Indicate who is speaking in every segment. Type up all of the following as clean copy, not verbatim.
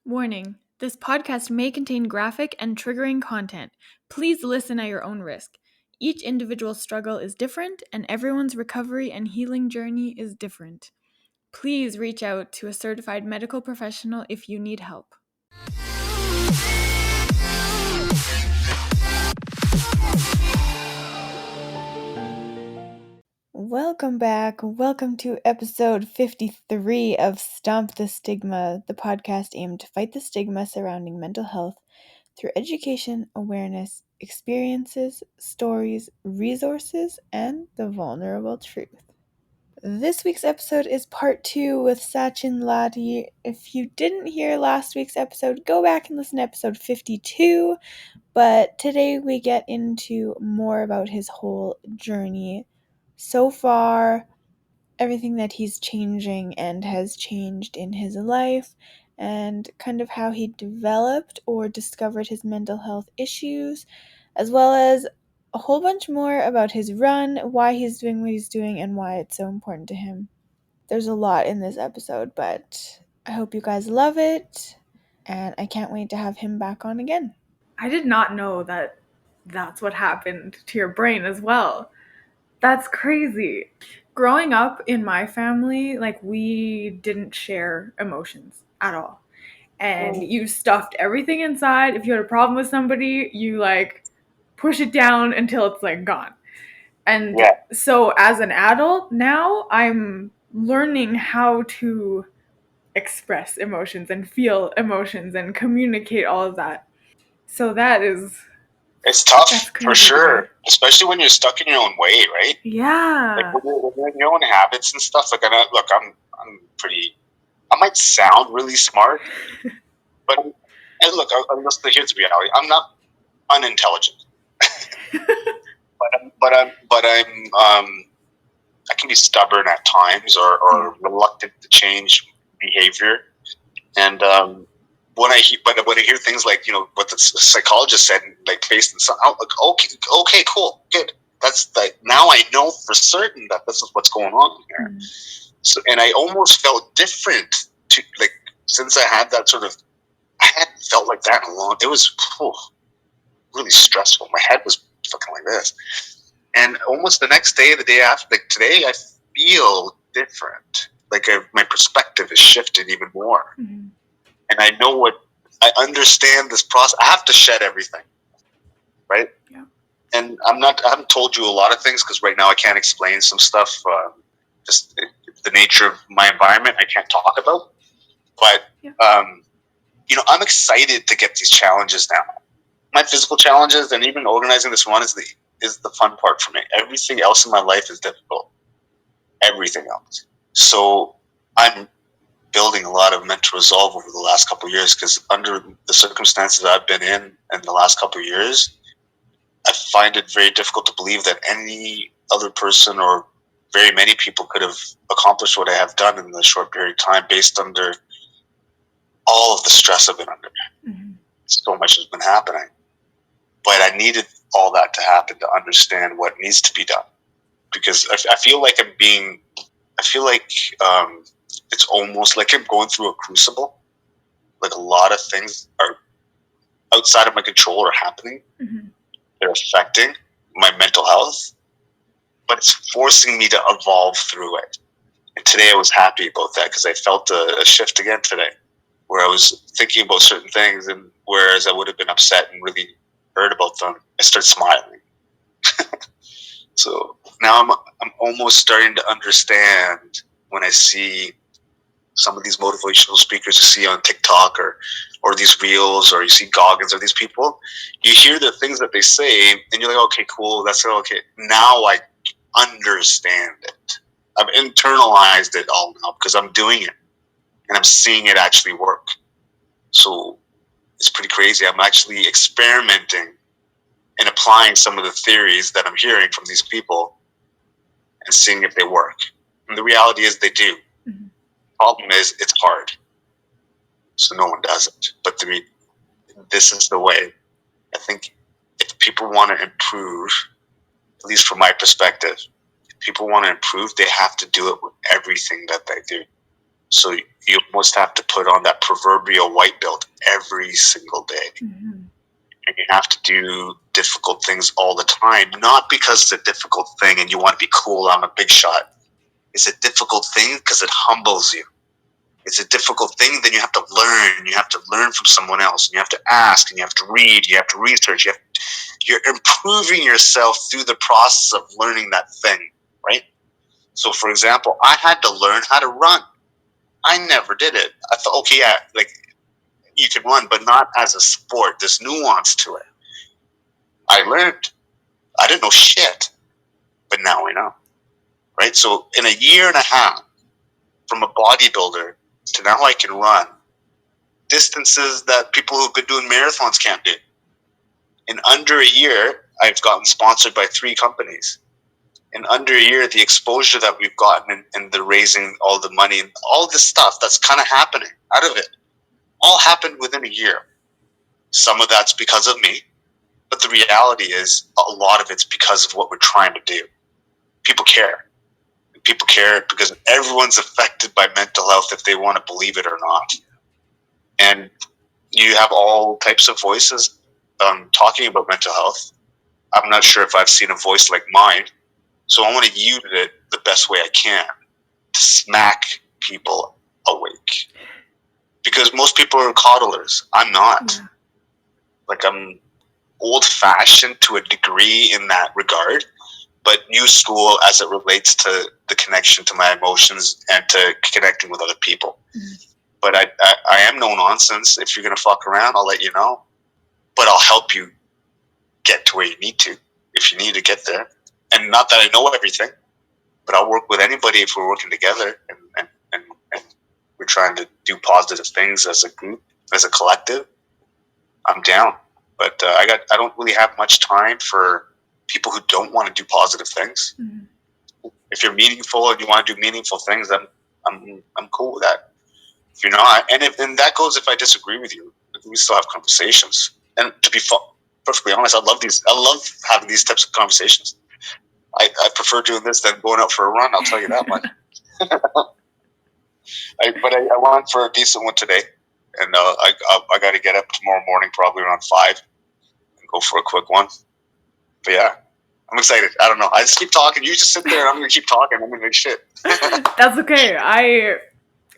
Speaker 1: Warning: this podcast may contain graphic and triggering content. Please listen at your own risk. Each individual struggle is different, and everyone's recovery and healing journey is different. Please reach out to a certified medical professional if you need help. Welcome back. Welcome to episode 53 of Stomp the Stigma, the podcast aimed to fight the stigma surrounding mental health through education, awareness, experiences, stories, resources, and the vulnerable truth. This week's episode is part 2 with Sachin Latti. If you didn't hear last week's episode, go back and listen to episode 52. But today we get into more about his whole journey so far, everything that he's changing and has changed in his life, and kind of how he developed or discovered his mental health issues, as well as a whole bunch more about his run, why he's doing what he's doing, and why it's so important to him. There's a lot in this episode, but I hope you guys love it, and I can't wait to have him back on again. I did not know that that's what happened to your brain as well. That's crazy. Growing up in my family, we didn't share emotions at all. And you stuffed everything inside. If you had a problem with somebody, you push it down until it's gone. And so as an adult now, I'm learning how to express emotions and feel emotions and communicate all of that. So
Speaker 2: it's tough for sure, especially when you're stuck in your own way, right?
Speaker 1: Yeah.
Speaker 2: When you're in your own habits and stuff. I'm pretty. I might sound really smart, but here's the reality. I'm not unintelligent, I can be stubborn at times or reluctant to change behavior, and when I hear things like what the psychologist said, based on something, I'm like, okay, cool, good. That's now I know for certain that this is what's going on here. Mm-hmm. So, and I almost felt different since I had that I hadn't felt like that in a long. It was really stressful. My head was fucking like this, and almost the next day, the day after, today, I feel different. My perspective is shifted even more. Mm-hmm. And I understand this process. I have to shed everything, right?
Speaker 1: Yeah.
Speaker 2: And I haven't told you a lot of things because right now I can't explain some stuff. Just the nature of my environment, I can't talk about. But I'm excited to get these challenges now. My physical challenges and even organizing this run is the fun part for me. Everything else in my life is difficult. Everything else. So I'm building a lot of mental resolve over the last couple of years because under the circumstances I've been in the last couple of years, I find it very difficult to believe that any other person or very many people could have accomplished what I have done in the short period of time based under all of the stress I've been under. Mm-hmm. So much has been happening. But I needed all that to happen to understand what needs to be done. Because I feel like it's almost like I'm going through a crucible. A lot of things are outside of my control are happening. Mm-hmm. They're affecting my mental health, but it's forcing me to evolve through it. And today I was happy about that because I felt a shift again today where I was thinking about certain things, and whereas I would have been upset and really heard about them, I started smiling. So now I'm almost starting to understand when I see some of these motivational speakers you see on TikTok or these reels, or you see Goggins or these people, you hear the things that they say and you're like, okay, cool, that's okay. Now I understand it. I've internalized it all now because I'm doing it and I'm seeing it actually work. So it's pretty crazy. I'm actually experimenting and applying some of the theories that I'm hearing from these people and seeing if they work. And the reality is they do. Mm-hmm. Problem is it's hard. So no one does it. But to me, this is the way. I think if people want to improve, at least from my perspective, if people want to improve, they have to do it with everything that they do. So you almost have to put on that proverbial white belt every single day. And you have to do difficult things all the time, not because it's a difficult thing and you want to be cool, I'm a big shot. It's a difficult thing because it humbles you. It's a difficult thing, then you have to learn. You have to learn from someone else. And you have to ask, and you have to read, you have to research. You're improving yourself through the process of learning that thing, right? So, for example, I had to learn how to run. I never did it. I thought, okay, yeah, like you can run, but not as a sport. There's nuance to it. I learned. I didn't know shit, but now I know, right? So, in a year and a half, from a bodybuilder to now I can run distances that people who've been doing marathons can't do. In under a year, I've gotten sponsored by 3 companies. In under a year, the exposure that we've gotten and the raising all the money and all this stuff that's kind of happening out of it, all happened within a year. Some of that's because of me, but the reality is a lot of it's because of what we're trying to do. People care. People care because everyone's affected by mental health if they want to believe it or not. And you have all types of voices talking about mental health. I'm not sure if I've seen a voice like mine, so I want to use it the best way I can to smack people awake. Because most people are coddlers. I'm not. Yeah. Like, I'm old-fashioned to a degree in that regard, but new school as it relates to the connection to my emotions and to connecting with other people. But I am no nonsense. If you're going to fuck around, I'll let you know. But I'll help you get to where you need to, if you need to get there. And not that I know everything, but I'll work with anybody if we're working together and we're trying to do positive things as a group, as a collective. I'm down. But I don't really have much time for people who don't want to do positive things. If you're meaningful and you want to do meaningful things, then I'm cool with that. If you're not, and that goes if I disagree with you, we still have conversations. And to be perfectly honest, I love having these types of conversations. I prefer doing this than going out for a run. I'll tell you that much. But I went for a decent one today, and I got to get up tomorrow morning, probably around 5, and go for a quick one. But yeah, I'm excited. I don't know. I just keep talking. You just sit there, and I'm gonna keep talking. I'm gonna make shit.
Speaker 1: That's okay.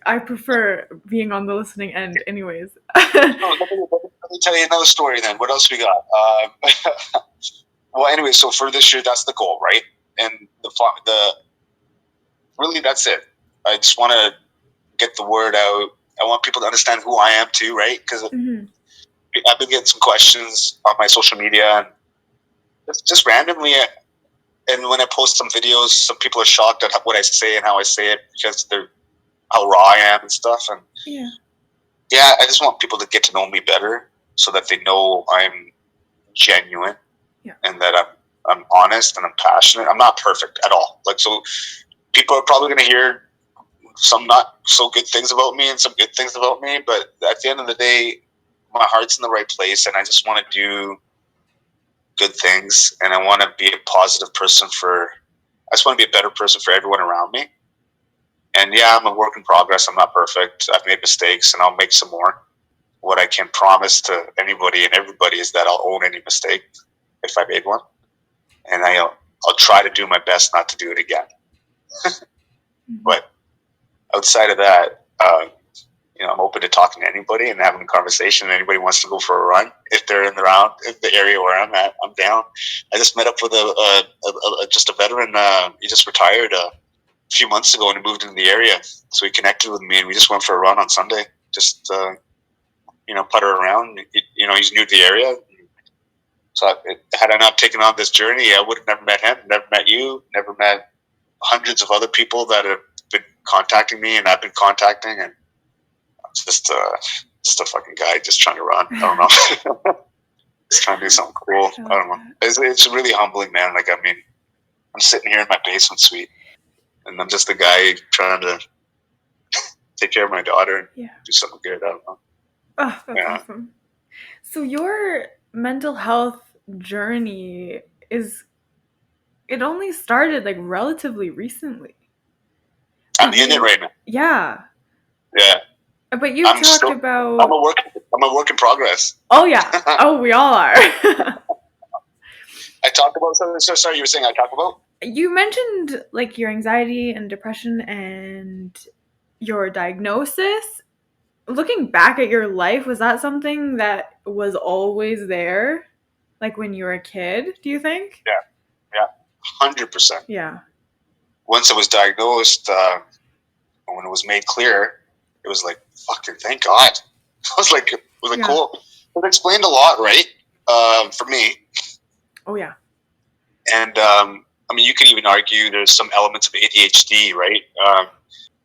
Speaker 1: I prefer being on the listening end, anyways.
Speaker 2: Let me tell you another story then. What else we got? Well, anyway, so for this year, that's the goal, right? And the really, that's it. I just want to get the word out. I want people to understand who I am too, right? Because I've been getting some questions on my social media, and just randomly. And when I post some videos, some people are shocked at what I say and how I say it because they're how raw I am and stuff. And yeah, I just want people to get to know me better so that they know I'm genuine and that I'm honest and I'm passionate. I'm not perfect at all. Like, so people are probably going to hear some not so good things about me and some good things about me, but at the end of the day, my heart's in the right place and I just want to do good things and I want to be a positive person I just want to be a better person for everyone around me. And yeah, I'm a work in progress. I'm not perfect. I've made mistakes and I'll make some more. What I can promise to anybody and everybody is that I'll own any mistake if I made one. And I'll try to do my best not to do it again. But outside of that, I'm open to talking to anybody and having a conversation. Anybody wants to go for a run, if they're in the area where I'm at, I'm down. I just met up with just a veteran. He just retired a few months ago and he moved into the area. So he connected with me and we just went for a run on Sunday. Just, putter around. He's new to the area. So had I not taken on this journey, I would have never met him, never met you, never met hundreds of other people that have been contacting me and I've been contacting. And I'm just a fucking guy just trying to run. I don't know. Just trying to do something cool. I don't know. It's really humbling, man. Like, I mean, I'm sitting here in my basement suite and I'm just a guy trying to take care of my daughter and do something good. I don't know.
Speaker 1: Oh, that's awesome. So your mental health journey it only started like relatively recently.
Speaker 2: I'm in it right now.
Speaker 1: Yeah.
Speaker 2: Yeah.
Speaker 1: But you talked about...
Speaker 2: I'm a work in progress.
Speaker 1: Oh, yeah. Oh, we all are.
Speaker 2: I talk about something. So sorry, you were saying I talk about?
Speaker 1: You mentioned like your anxiety and depression and your diagnosis. Looking back at your life, was that something that was always there? Like when you were a kid, do you think?
Speaker 2: Yeah. 100%.
Speaker 1: Yeah.
Speaker 2: Once I was diagnosed, when it was made clear, it was like, fucking thank God. It was like cool. It explained a lot, right? For me.
Speaker 1: Oh, yeah.
Speaker 2: And I mean, you could even argue there's some elements of ADHD, right?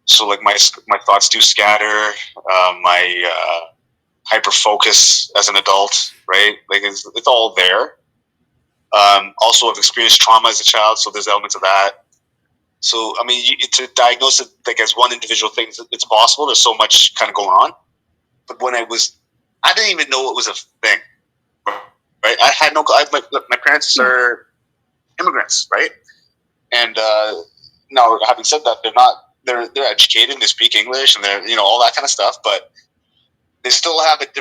Speaker 2: So like my thoughts do scatter. My hyper focus as an adult, right? Like it's all there. Also, I've experienced trauma as a child, so there's elements of that. So I mean, to diagnose it like as one individual thing, it's possible. There's so much kind of going on. But when I didn't even know it was a thing. Right? I had no. My parents are immigrants, right? And now, having said that, they're not. They're educated. They speak English, and they're all that kind of stuff. But they still have it.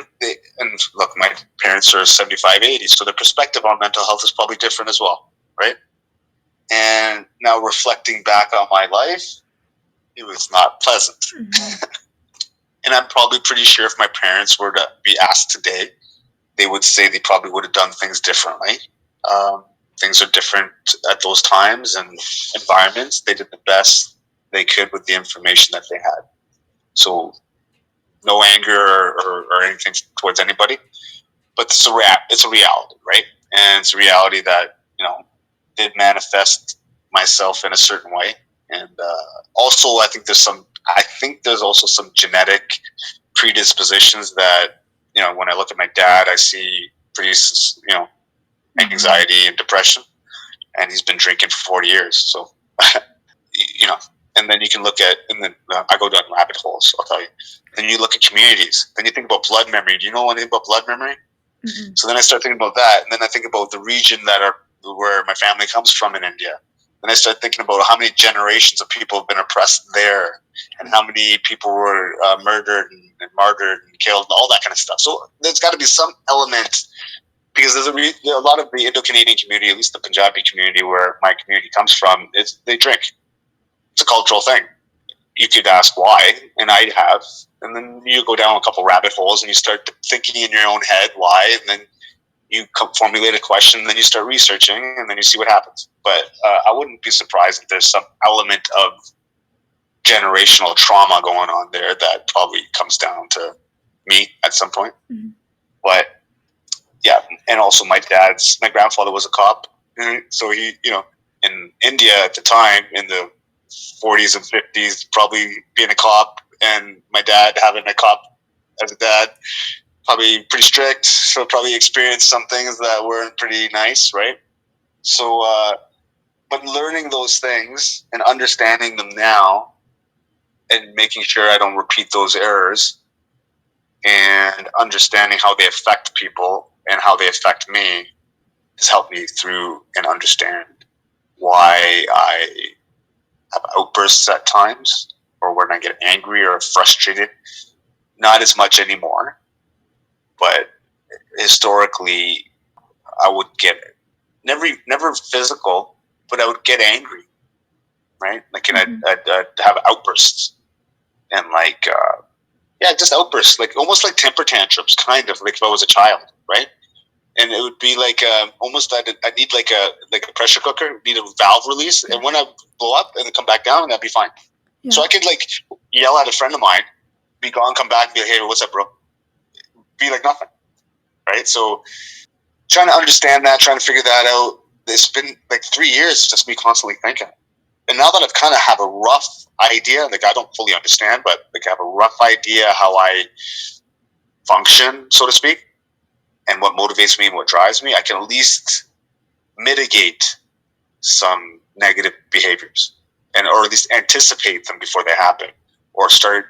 Speaker 2: And look, my parents are 75, 80, so their perspective on mental health is probably different as well, right? And now reflecting back on my life, it was not pleasant. Mm-hmm. And I'm probably pretty sure if my parents were to be asked today, they would say they probably would have done things differently. Things are different at those times and environments. They did the best they could with the information that they had. So no anger or anything towards anybody, but it's a reality, right? And it's a reality that did manifest myself in a certain way. And also, I think there's also some genetic predispositions that when I look at my dad, I see pretty anxiety and depression, and he's been drinking for 40 years. So and then you can look at, and then I go down rabbit holes, I'll tell you. Then you look at communities. Then you think about blood memory. Do you know anything about blood memory? Mm-hmm. So then I start thinking about that, and then I think about the region where my family comes from in India. And I start thinking about how many generations of people have been oppressed there, and how many people were murdered and martyred and killed, and all that kind of stuff. So there's got to be some element, because there's a lot of the Indo-Canadian community, at least the Punjabi community where my community comes from, they drink. It's a cultural thing. You could ask why, and I have, and then you go down a couple rabbit holes and you start thinking in your own head why, and then you formulate a question, and then you start researching, and then you see what happens. But I wouldn't be surprised if there's some element of generational trauma going on there that probably comes down to me at some point. Mm-hmm. But yeah, and also my grandfather was a cop, so he, in India at the time in the 40s and 50s, probably being a cop, and my dad having a cop as a dad, probably pretty strict, so probably experienced some things that weren't pretty nice, right? So, but learning those things and understanding them now, and making sure I don't repeat those errors, and understanding how they affect people and how they affect me, has helped me through and understand why I have outbursts at times, or when I get angry or frustrated. Not as much anymore, but historically, I would get never physical, but I would get angry, right? Like, and I'd have outbursts, and just outbursts, like almost like temper tantrums, kind of like if I was a child, right? And it would be like almost I'd need like a pressure cooker, need a valve release, and when I blow up and then come back down, that'd be fine. Yeah. So I could like yell at a friend of mine, be gone, come back, and be like, "Hey, what's up, bro?" Be like nothing, right? So trying to understand that, trying to figure that out. It's been like 3 years just me constantly thinking. And now that I've kind of have a rough idea, like I don't fully understand, but like I have a rough idea how I function, so to speak, and what motivates me and what drives me, I can at least mitigate some negative behaviors, or at least anticipate them before they happen, or start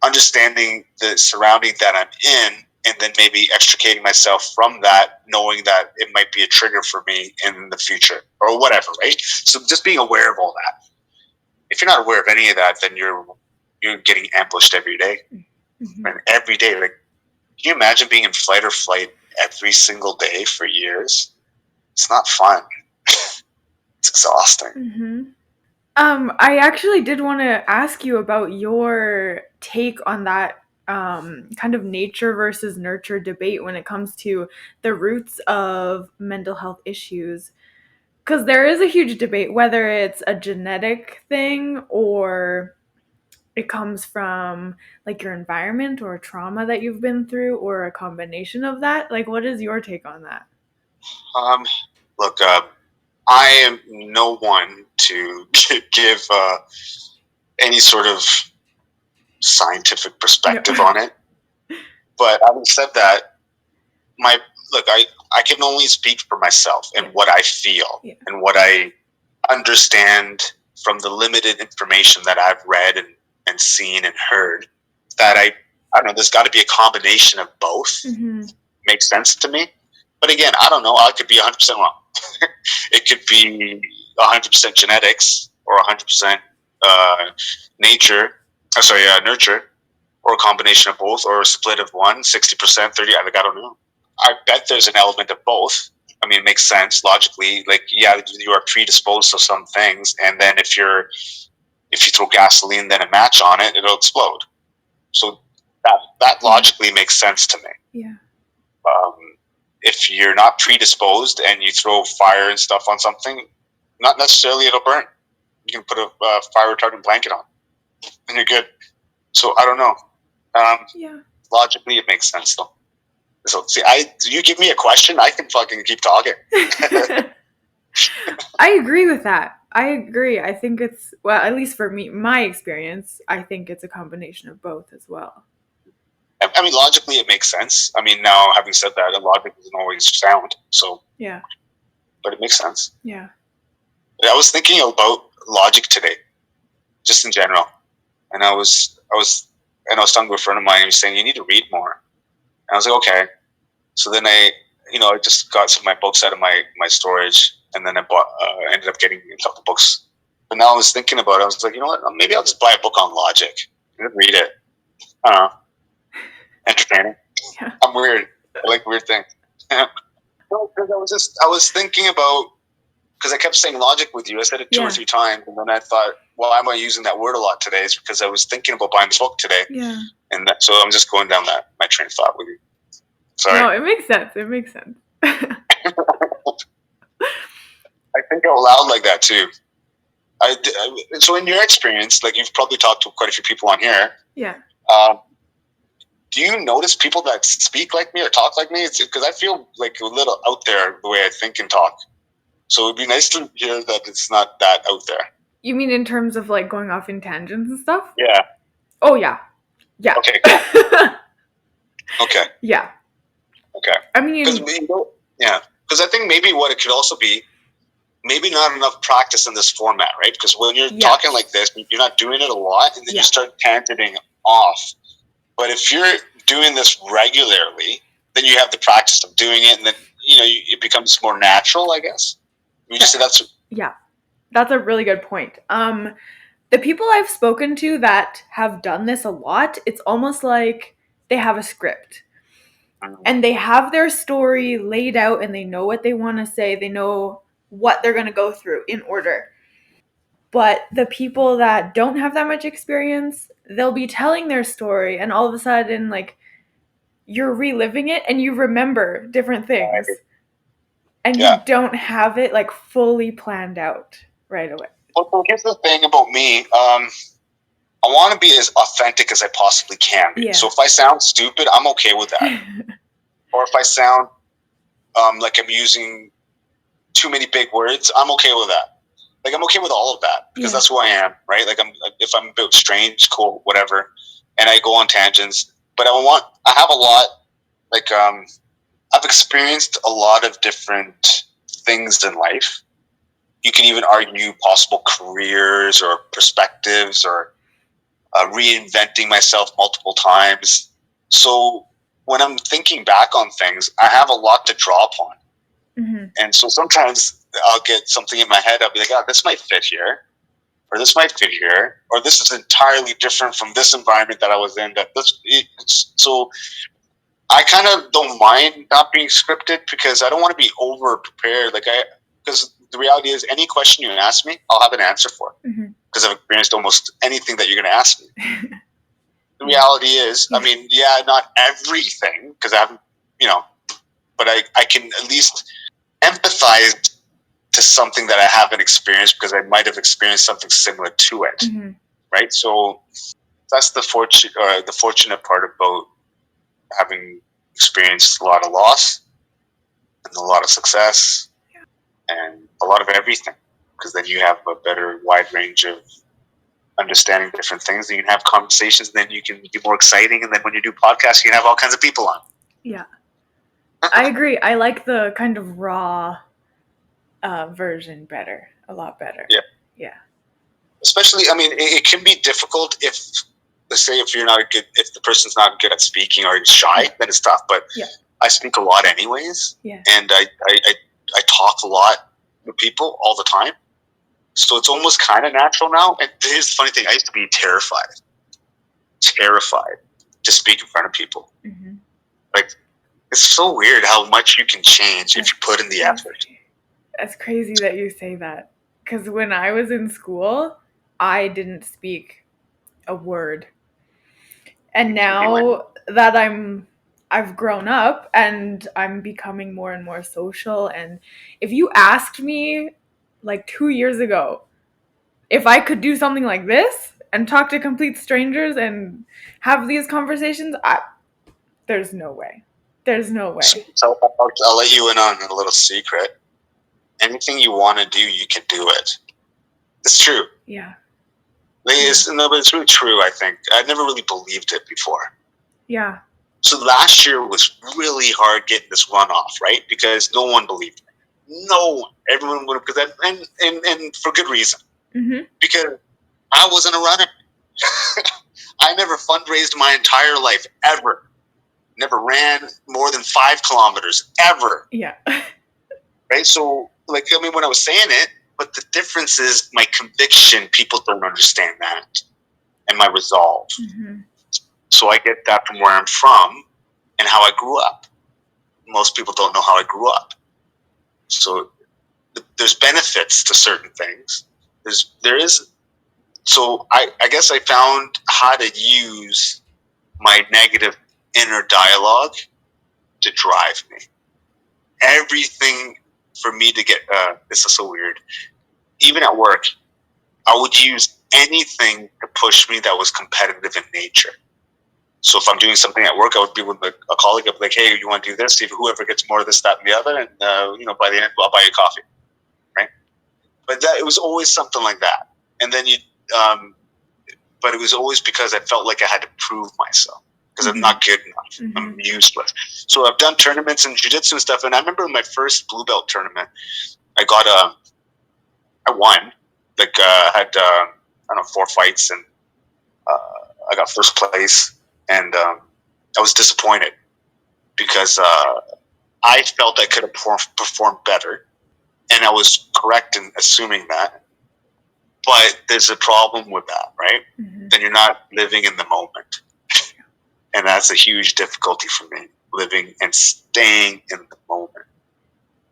Speaker 2: understanding the surrounding that I'm in, and then maybe extricating myself from that, knowing that it might be a trigger for me in the future or whatever, right? So just being aware of all that. If you're not aware of any of that, then you're you're getting ambushed every day.
Speaker 1: Mm-hmm.
Speaker 2: And every day, like, can you imagine being in fight or flight every single day for years? It's not fun. It's exhausting.
Speaker 1: Mm-hmm. I actually did want to ask you about your take on that kind of nature versus nurture debate when it comes to the roots of mental health issues. Because there is a huge debate whether it's a genetic thing or it comes from like your environment or trauma that you've been through or a combination of that. Like, what is your take on that?
Speaker 2: Look, I am no one to give any sort of scientific perspective on it. But having said that, my look, I can only speak for myself and what I feel and what I understand from the limited information that I've read and seen and heard. That I don't know. There's got to be a combination of both.
Speaker 1: Mm-hmm.
Speaker 2: Makes sense to me. But again, I don't know. I could be 100% wrong. It could be 100% genetics or 100% nature. Nurture, or a combination of both, or a split of one, 60%, 30. I don't know. I bet there's an element of both. I mean, it makes sense logically. Like, yeah, you are predisposed to some things, and then if you throw gasoline, then a match on it, it'll explode. So that logically makes sense to me.
Speaker 1: Yeah.
Speaker 2: If you're not predisposed and you throw fire and stuff on something, not necessarily it'll burn. You can put a fire retardant blanket on, and you're good. So I don't know. Logically, it makes sense though. So see, you give me a question, I can fucking keep talking.
Speaker 1: I agree with that. I agree. I think it's, well, at least for me, my experience, I think it's a combination of both as well.
Speaker 2: I mean, logically, it makes sense. I mean, now having said that, logic isn't always sound. So
Speaker 1: yeah,
Speaker 2: but it makes sense.
Speaker 1: Yeah.
Speaker 2: I was thinking about logic today, just in general, and I was talking to a friend of mine. He was saying you need to read more. And I was like, okay. So then I just got some of my books out of my storage, and then I ended up getting a couple books. But now I was thinking about it. I was like, you know what? Maybe I'll just buy a book on logic and read it. I don't know. Entertaining.
Speaker 1: Yeah.
Speaker 2: I'm weird. I like weird things. No, because I was thinking about, because I kept saying logic with you. I said it 2 or 3 times, and then I thought, well, why am I using that word a lot today? It's because I was thinking about buying this book today.
Speaker 1: Yeah.
Speaker 2: And so I'm just going down my train of thought with you. Sorry.
Speaker 1: No, it makes sense. It makes sense.
Speaker 2: I think out loud like that too. So in your experience, like you've probably talked to quite a few people on here.
Speaker 1: Yeah.
Speaker 2: Do you notice people that speak like me or talk like me? It's because I feel like a little out there the way I think and talk. So it'd be nice to hear that it's not that out there.
Speaker 1: You mean in terms of like going off in tangents and stuff?
Speaker 2: Yeah.
Speaker 1: Oh yeah. Yeah.
Speaker 2: Okay. Cool. Okay.
Speaker 1: Yeah.
Speaker 2: Okay.
Speaker 1: I mean,
Speaker 2: because I think maybe what it could also be, maybe not enough practice in this format, right? Because when you're talking like this, you're not doing it a lot, and then you start tangenting off. But if you're doing this regularly, then you have the practice of doing it, and then it becomes more natural, I guess. You just say that's
Speaker 1: that's a really good point. The people I've spoken to that have done this a lot, it's almost like they have a script. And they have their story laid out and they know what they want to say. They know what they're going to go through in order. But the people that don't have that much experience, they'll be telling their story and all of a sudden, like, you're reliving it and you remember different things. And you don't have it, like, fully planned out right away.
Speaker 2: Well, here's the thing about me. I want to be as authentic as I possibly can be. Yeah. So if I sound stupid, I'm okay with that. Or if I sound like I'm using too many big words, I'm okay with that. Like, I'm okay with all of that because that's who I am, right? Like, if I'm a bit strange, cool, whatever, and I go on tangents. But I have a lot, like, I've experienced a lot of different things in life. You can even argue possible careers or perspectives or reinventing myself multiple times. So when I'm thinking back on things, I have a lot to draw upon. Mm-hmm. And so sometimes I'll get something in my head. I'll be like, oh, this might fit here. or this might fit here, or this is entirely different from this environment that I was in. So I kind of don't mind not being scripted because I don't want to be over prepared. Because the reality is, any question you ask me, I'll have an answer for, because I've experienced almost anything that you're going to ask me. The reality is, I mean, not everything, because I haven't, but I can at least empathize to something that I haven't experienced because I might have experienced something similar to it, right? So that's the fortunate part about having experienced a lot of loss and a lot of success and a lot of everything, because then you have a better wide range of understanding different things, and you can have conversations, and then you can be more exciting, and then when you do podcasts, you can have all kinds of people on.
Speaker 1: Yeah. I agree. I like the kind of raw version better, a lot better. Yeah.
Speaker 2: Especially, I mean, it can be difficult if, let's say, if the person's not good at speaking or shy, then it's tough. But I speak a lot anyways, and I talk a lot with people all the time, so it's almost kind of natural now. And here's the funny thing: I used to be terrified to speak in front of people. Like, it's so weird how much you can change if you put in the effort.
Speaker 1: It's crazy that you say that, because when I was in school, I didn't speak a word. And now that I've grown up and I'm becoming more and more social, and if you asked me like 2 years ago if I could do something like this and talk to complete strangers and have these conversations, there's no way. There's no way.
Speaker 2: So I'll let you in on a little secret. Anything you want to do, you can do it. It's true.
Speaker 1: Yeah.
Speaker 2: But it's really true, I think. I never really believed it before.
Speaker 1: Yeah.
Speaker 2: So last year was really hard getting this runoff, right? Because no one believed me. No one. Everyone would have, and for good reason. Because I wasn't a runner. I never fundraised my entire life, ever. Never ran more than 5 kilometers, ever.
Speaker 1: Yeah.
Speaker 2: Right? So, when I was saying it, but the difference is my conviction. People don't understand that. And my resolve. So I get that from where I'm from and how I grew up. Most people don't know how I grew up. So there's benefits to certain things. So I guess I found how to use my negative inner dialogue to drive me. Everything for me to get, this is so weird. Even at work, I would use anything to push me that was competitive in nature. So if I'm doing something at work, I would be with a colleague. I'd be like, "Hey, you want to do this? See if whoever gets more of this, that, and the other, and by the end, I'll buy you coffee." Right? But it was always something like that. And then but it was always because I felt like I had to prove myself because I'm not good enough. I'm useless. So I've done tournaments in jiu-jitsu and stuff. And I remember my first blue belt tournament, I won. I had 4 fights, and I got first place. And I was disappointed because I felt I could have performed better, and I was correct in assuming that. But there's a problem with that, right? Then you're not living in the moment, and that's a huge difficulty for me, living and staying in the moment,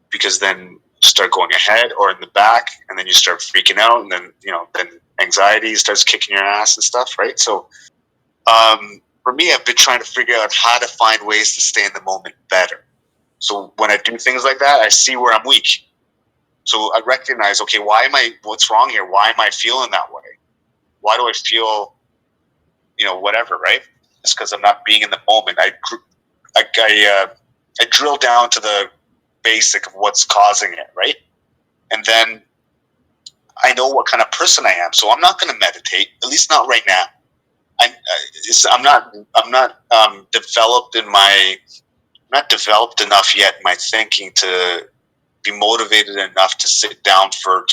Speaker 2: because then you start going ahead or in the back, and then you start freaking out, and then then anxiety starts kicking your ass and stuff, right? So for me, I've been trying to figure out how to find ways to stay in the moment better. So when I do things like that, I see where I'm weak. So I recognize, okay, what's wrong here? Why am I feeling that way? Why do I feel, whatever, right? It's because I'm not being in the moment. I drill down to the basic of what's causing it, right? And then I know what kind of person I am. So I'm not going to meditate, at least not right now. I'm not developed enough yet in my thinking to be motivated enough to sit down for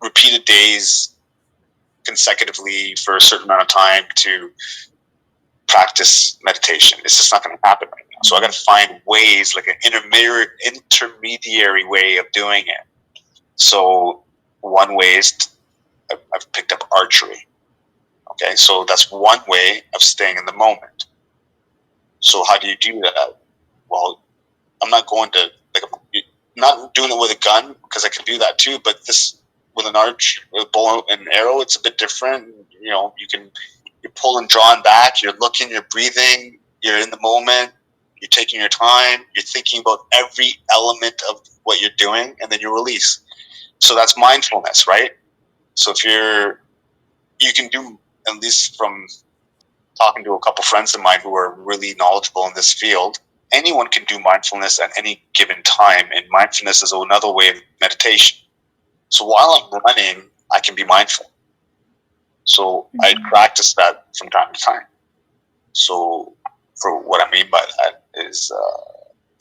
Speaker 2: repeated days consecutively for a certain amount of time to practice meditation. It's just not going to happen right now. So I got to find ways, like an intermediary way of doing it. So one way is I've picked up archery. Okay, so that's one way of staying in the moment. So how do you do that? Well, I'm not going to not doing it with a gun, because I can do that too. But this with an arch, with a bow and arrow, it's a bit different. You're pulling, drawing back. You're looking. You're breathing. You're in the moment. You're taking your time. You're thinking about every element of what you're doing, and then you release. So that's mindfulness, right? So if you can do, at least from talking to a couple friends of mine who are really knowledgeable in this field, anyone can do mindfulness at any given time, and mindfulness is another way of meditation. So while I'm running, I can be mindful. So I practice that from time to time. So for what I mean by that is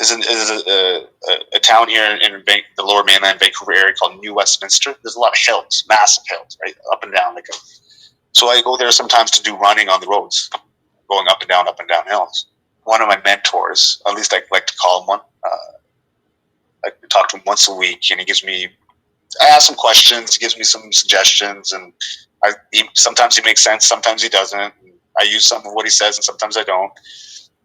Speaker 2: a town here in the Lower Mainland Vancouver area called New Westminster. There's a lot of hills, massive hills, right, up and down. So I go there sometimes to do running on the roads, going up and down hills. One of my mentors, at least I like to call him one, I talk to him once a week, and I ask him questions, he gives me some suggestions, and sometimes he makes sense, sometimes he doesn't. I use some of what he says, and sometimes I don't.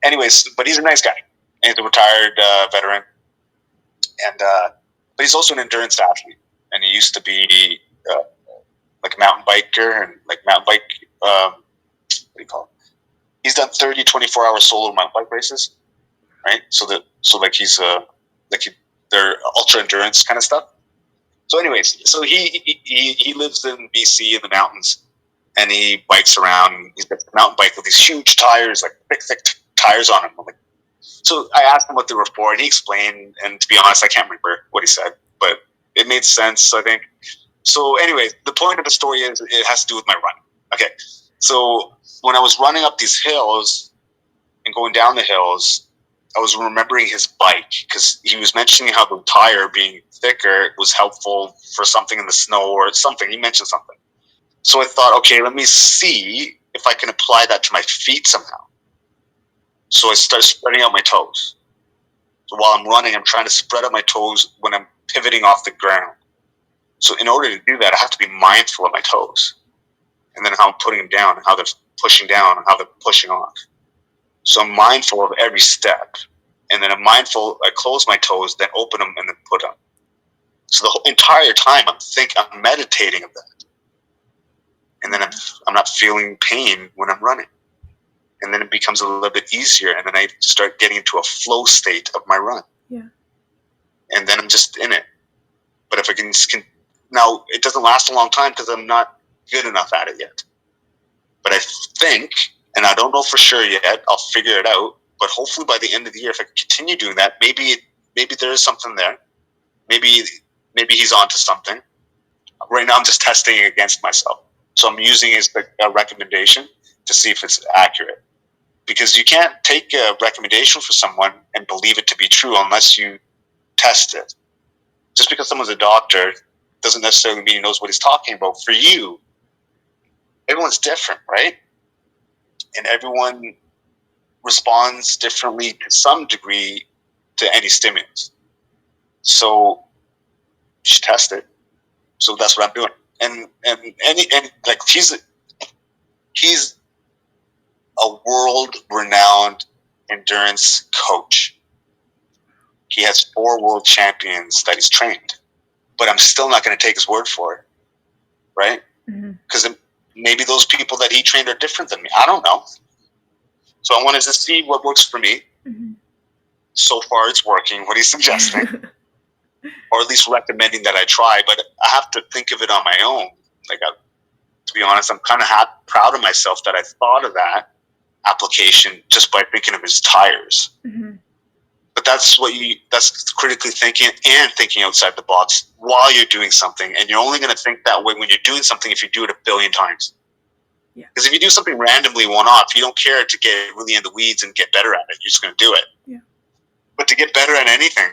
Speaker 2: Anyways, but he's a nice guy. He's a retired veteran, and but he's also an endurance athlete, and he used to be like a mountain biker, and like mountain bike, what do you call it? He's done 30, 24-hour solo mountain bike races, right? So they're ultra endurance kind of stuff. So anyways, so he lives in BC in the mountains, and he bikes around. He's got a mountain bike with these huge tires, like thick tires on him. So I asked him what they were for, and he explained. And to be honest, I can't remember what he said, but it made sense, I think. So anyways, the point of the story is it has to do with my running. Okay, so when I was running up these hills and going down the hills, I was remembering his bike, because he was mentioning how the tire being thicker was helpful for something in the snow or something. He mentioned something. So I thought, okay, let me see if I can apply that to my feet somehow. So I started spreading out my toes. So while I'm running, I'm trying to spread out my toes when I'm pivoting off the ground. So in order to do that, I have to be mindful of my toes, and then how I'm putting them down, and how they're pushing down, and how they're pushing off. So I'm mindful of every step, and then I close my toes, then open them, and then put them. So the whole entire time I'm meditating of that, and then I'm not feeling pain when I'm running, and then it becomes a little bit easier, and then I start getting into a flow state of my run.
Speaker 1: Yeah.
Speaker 2: And then I'm just in it. But if I can now, it doesn't last a long time because I'm not good enough at it yet. But I think, and I don't know for sure yet, I'll figure it out. But hopefully by the end of the year, if I continue doing that, maybe there is something there. Maybe he's onto something. Right now, I'm just testing it against myself. So I'm using it as a recommendation to see if it's accurate. Because you can't take a recommendation for someone and believe it to be true unless you test it. Just because someone's a doctor doesn't necessarily mean he knows what he's talking about. For you, everyone's different, right? And everyone responds differently to some degree to any stimulus. So you should test it. So that's what I'm doing. And like he's a world-renowned endurance coach. He has 4 world champions that he's trained, but I'm still not going to take his word for it, right? Because maybe those people that he trained are different than me. I don't know. So I wanted to see what works for me. So far, it's working. What he's suggesting, or at least recommending that I try. But I have to think of it on my own. To be honest, I'm kind of proud of myself that I thought of that application just by thinking of his tires. But that's critically thinking and thinking outside the box while you're doing something. And you're only going to think that way when you're doing something if you do it a billion times. Because if you do something randomly one-off, you don't care to get really in the weeds and get better at it. You're just going to do it. Yeah. But to get better at anything,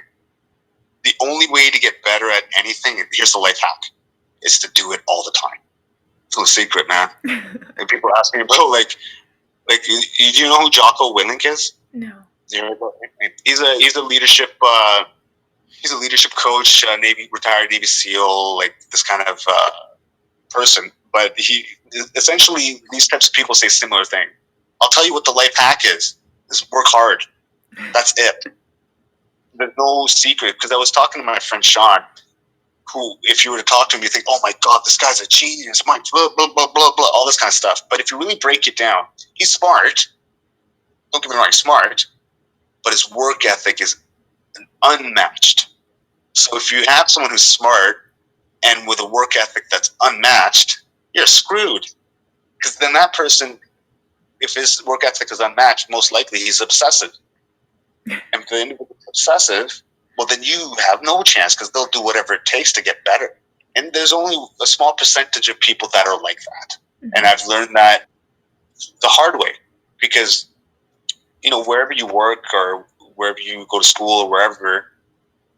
Speaker 2: the only way to get better at anything, and here's the life hack, is to do it all the time. It's no secret, man. And people ask me about, do you know who Jocko Willink is?
Speaker 1: No.
Speaker 2: He's a leadership coach, retired Navy SEAL, like this kind of person, but he essentially, these types of people say similar thing. I'll tell you what the life hack is work hard. That's it. There's no secret, because I was talking to my friend Sean, who, if you were to talk to him, you think, oh my God, this guy's a genius, blah, blah, blah, blah, blah, all this kind of stuff. But if you really break it down, he's smart. Don't get me wrong, he's smart, but his work ethic is unmatched. So if you have someone who's smart and with a work ethic that's unmatched, you're screwed. Because then that person, if his work ethic is unmatched, most likely he's obsessive. And if the individual is obsessive, well, then you have no chance, because they'll do whatever it takes to get better. And there's only a small percentage of people that are like that. Mm-hmm. And I've learned that the hard way, because, wherever you work or wherever you go to school or wherever,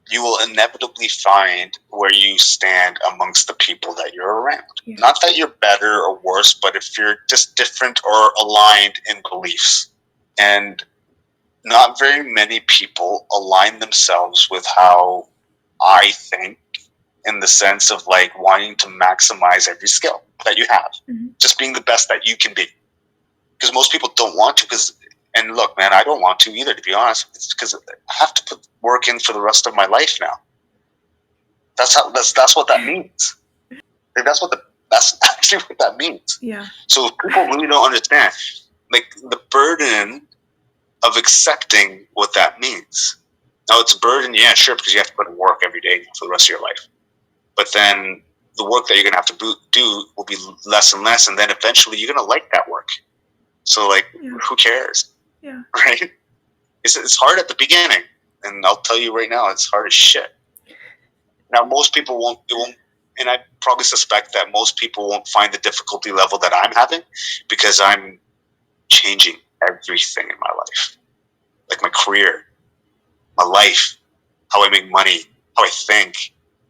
Speaker 2: you will inevitably find where you stand amongst the people that you're around. Yeah. Not that you're better or worse, but if you're just different or aligned in beliefs. And not very many people align themselves with how I think, in the sense of like wanting to maximize every skill that you have. Mm-hmm. Just being the best that you can be. Because most people don't want to, and look, man, I don't want to either, to be honest. It's because I have to put work in for the rest of my life now. That's what that means. Like, that's actually what that means. Yeah. So people really don't understand, like, the burden of accepting what that means. Now, it's a burden, yeah, sure, because you have to put in work every day for the rest of your life. But then the work that you're going to have to do will be less and less, and then eventually you're going to like that work. So, like, who cares? Yeah. Right? It's hard at the beginning, and I'll tell you right now, it's hard as shit. Now, most people won't, and I probably suspect that most people won't find the difficulty level that I'm having, because I'm changing everything in my life. Like my career, my life, how I make money, how I think,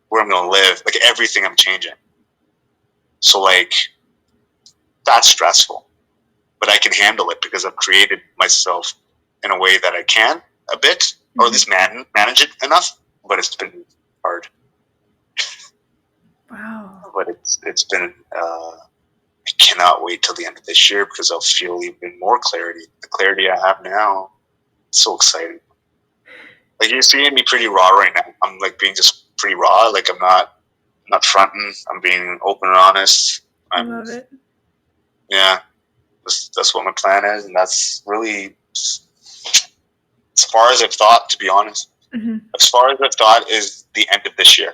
Speaker 2: where I'm going to live, like everything I'm changing. So, like, that's stressful, but I can handle it because I've created myself in a way that I can a bit, or at least manage it enough, but it's been hard. Wow. But it's been, I cannot wait till the end of this year, because I'll feel even more clarity. The clarity I have now, it's so exciting. Like, you're seeing me pretty raw right now. I'm like being just pretty raw. Like, I'm not fronting. I'm being open and honest. I love it. Yeah, that's what my plan is, and that's really as far as I've thought, to be honest. Mm-hmm. As far as I've thought is the end of this year,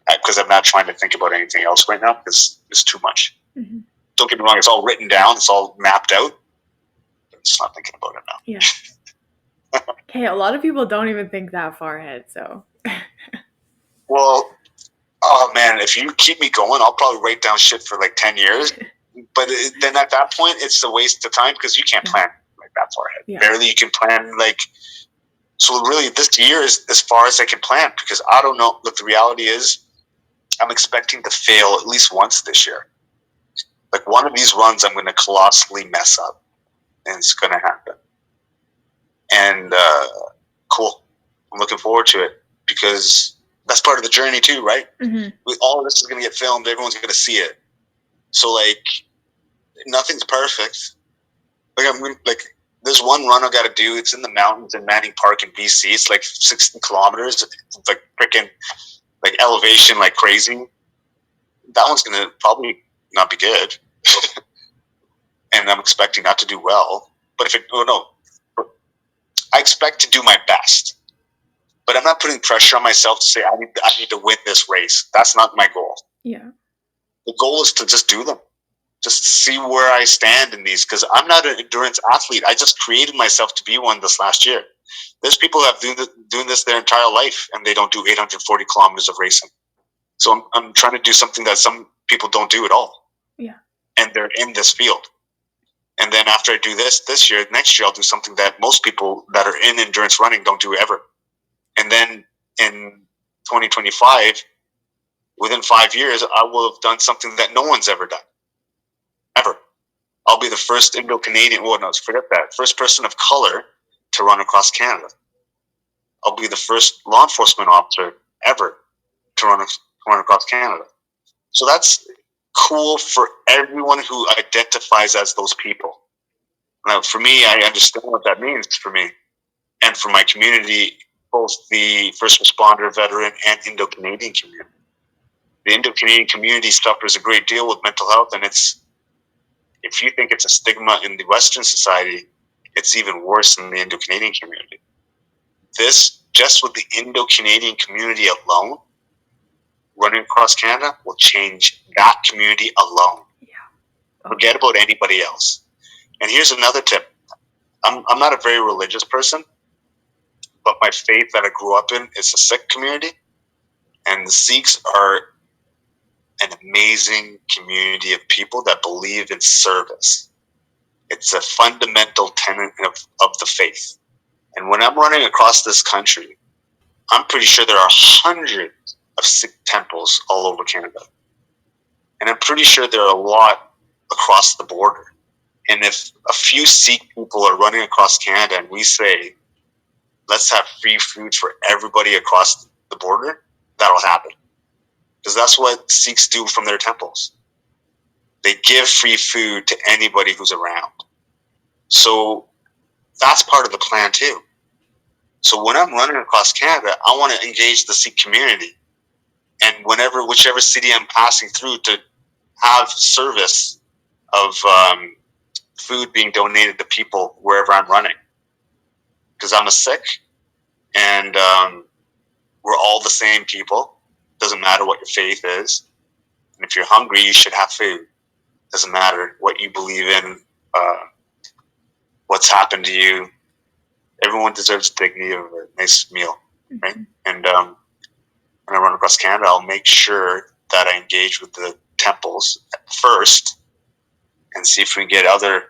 Speaker 2: because I'm not trying to think about anything else right now, because it's too much. Mm-hmm. Don't get me wrong; it's all written down, it's all mapped out. But I'm just not thinking about it now.
Speaker 1: Yeah. Okay, a lot of people don't even think that far ahead, so.
Speaker 2: Well, oh man, if you keep me going, I'll probably write down shit for like 10 years. But then at that point, it's a waste of time, because you can't plan like that far ahead. Yeah. Barely you can plan like. So really, this year is as far as I can plan, because I don't know. Look, the reality is, I'm expecting to fail at least once this year. Like, one of these runs, I'm going to colossally mess up, and it's going to happen. And cool, I'm looking forward to it, because that's part of the journey too, right? Mm-hmm. All of this is going to get filmed. Everyone's going to see it. So, like, nothing's perfect. Like, there's one run I got to do. It's in the mountains in Manning Park in BC. It's like 60 kilometers. It's like freaking, like, elevation like crazy. That one's going to probably not be good. And I'm expecting not to do well. But I expect to do my best. But I'm not putting pressure on myself to say I need to win this race. That's not my goal. Yeah. The goal is to just do them. Just see where I stand in these, because I'm not an endurance athlete. I just created myself to be one this last year. There's people who have doing this their entire life, and they don't do 840 kilometers of racing. So I'm trying to do something that some people don't do at all. Yeah. And they're in this field. And then after I do this year, next year I'll do something that most people that are in endurance running don't do ever. And then in 2025, within 5 years, I will have done something that no one's ever done. Ever. I'll be the first Indo-Canadian, forget that, first person of color to run across Canada. I'll be the first law enforcement officer ever to run across Canada. So that's cool for everyone who identifies as those people. Now, for me, I understand what that means for me and for my community, both the first responder, veteran, and Indo-Canadian community. The Indo-Canadian community suffers a great deal with mental health, and if you think it's a stigma in the Western society, it's even worse in the Indo-Canadian community. This, just with the Indo-Canadian community alone, running across Canada will change that community alone. Yeah. Forget about anybody else. And here's another tip. I'm not a very religious person, but my faith that I grew up in is a Sikh community, and the Sikhs are an amazing community of people that believe in service. It's a fundamental tenet of the faith. And when I'm running across this country, I'm pretty sure there are hundreds of Sikh temples all over Canada. And I'm pretty sure there are a lot across the border. And if a few Sikh people are running across Canada and we say, let's have free food for everybody across the border, that'll happen. Because that's what Sikhs do from their temples. They give free food to anybody who's around. So that's part of the plan too. So when I'm running across Canada, I want to engage the Sikh community. And whichever city I'm passing through, to have service of food being donated to people wherever I'm running. Because I'm a Sikh, and we're all the same people. Doesn't matter what your faith is. And if you're hungry, you should have food. Doesn't matter what you believe in, what's happened to you. Everyone deserves dignity of a nice meal, right? And when I run across Canada, I'll make sure that I engage with the temples first and see if we can get other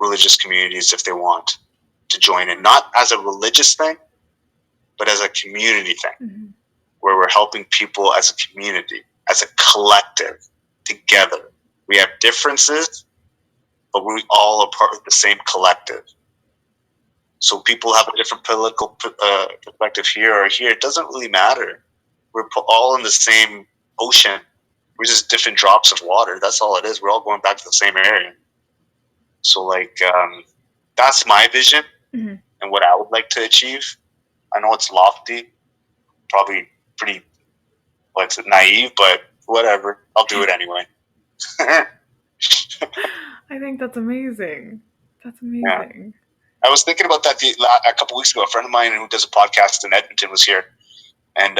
Speaker 2: religious communities, if they want, to join in. Not as a religious thing, but as a community thing, where we're helping people as a community, as a collective, together. We have differences, but we all are part of the same collective. So people have a different political perspective here or here. It doesn't really matter. We're all in the same ocean. We're just different drops of water. That's all it is. We're all going back to the same area. So, that's my vision and what I would like to achieve. I know it's lofty, probably pretty, naive, but whatever. I'll do it anyway.
Speaker 1: I think that's amazing. That's amazing.
Speaker 2: Yeah. I was thinking about that a couple weeks ago. A friend of mine who does a podcast in Edmonton was here, and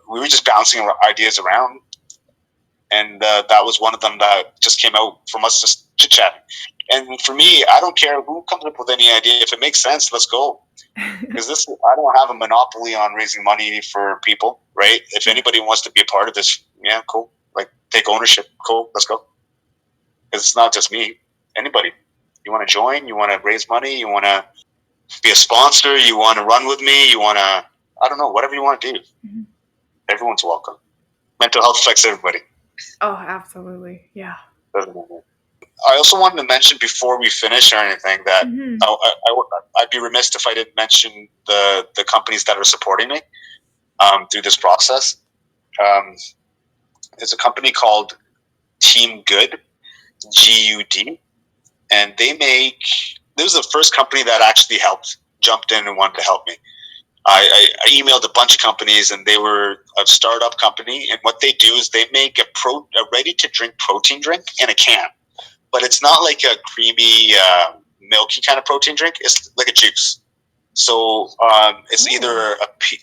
Speaker 2: we were just bouncing ideas around, and that was one of them that just came out from us just chit-chatting. And for me, I don't care who comes up with any idea. If it makes sense, let's go. Because I don't have a monopoly on raising money for people, right? If anybody wants to be a part of this, yeah, cool. Take ownership, cool, let's go. Because it's not just me. Anybody. You want to join? You want to raise money? You want to be a sponsor? You want to run with me? You want to, I don't know, whatever you want to do. Everyone's welcome. Mental health affects everybody.
Speaker 1: Oh, absolutely. Yeah.
Speaker 2: I also wanted to mention before we finish or anything that I'd be remiss if I didn't mention the companies that are supporting me through this process. There's a company called Team Good, GUD, and this was the first company that actually jumped in and wanted to help me. I emailed a bunch of companies, and they were a startup company, and what they do is they make a ready-to-drink protein drink in a can. But it's not like a creamy, milky kind of protein drink. It's like a juice. So it's either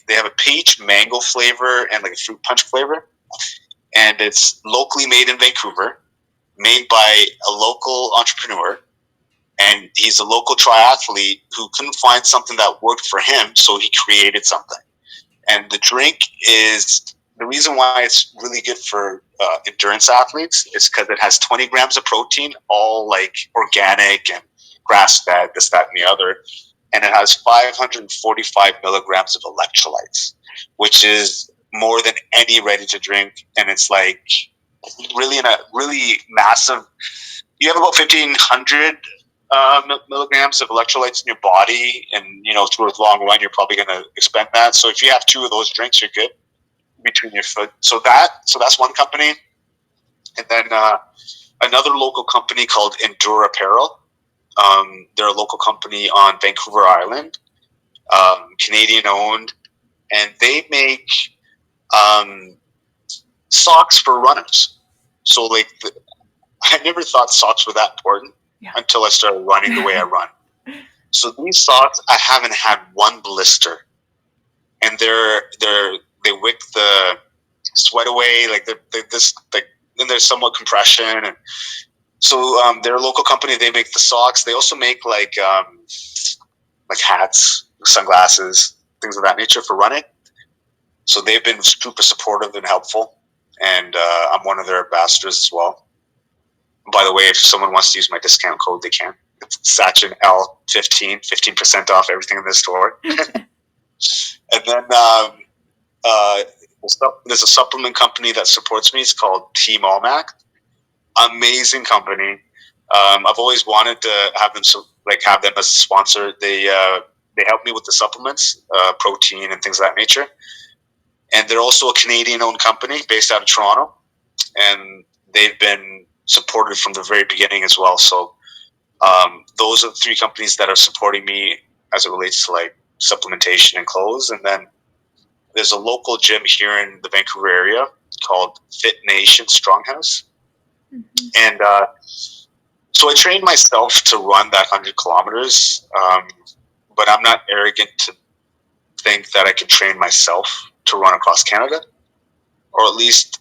Speaker 2: they have a peach, mango flavor, and like a fruit punch flavor. And it's locally made in Vancouver, made by a local entrepreneur. And he's a local triathlete who couldn't find something that worked for him, so he created something. And the drink is, the reason why it's really good for endurance athletes is because it has 20 grams of protein, all organic and grass-fed, this, that, and the other. And it has 545 milligrams of electrolytes, which is more than any ready-to-drink. And it's really in a really massive, you have about 1,500 milligrams of electrolytes in your body, and through a long run you're probably going to expend that. So if you have 2 of those drinks, you're good between your foot. So that's one company. And then another local company called Endure Apparel. They're a local company on Vancouver Island, Canadian owned, and they make socks for runners. So like, I never thought socks were that important until I started running the way I run. So these socks, I haven't had one blister, and they wick the sweat away. Like they're this like, and there's somewhat compression, and so they're a local company. They make the socks. They also make like hats, sunglasses, things of that nature for running. So they've been super supportive and helpful, and I'm one of their ambassadors as well. By the way, if someone wants to use my discount code, they can. It's Sachin L15, 15% off everything in the store. And then there's a supplement company that supports me. It's called Team Almac. Amazing company. I've always wanted to have them have them as a sponsor. They help me with the supplements, protein and things of that nature. And they're also a Canadian-owned company based out of Toronto, and they've been supported from the very beginning as well. So those are the three companies that are supporting me as it relates to like supplementation and clothes. And then there's a local gym here in the Vancouver area called Fit Nation Stronghouse. And so I trained myself to run that 100 kilometers, but I'm not arrogant to think that I can train myself to run across Canada, or at least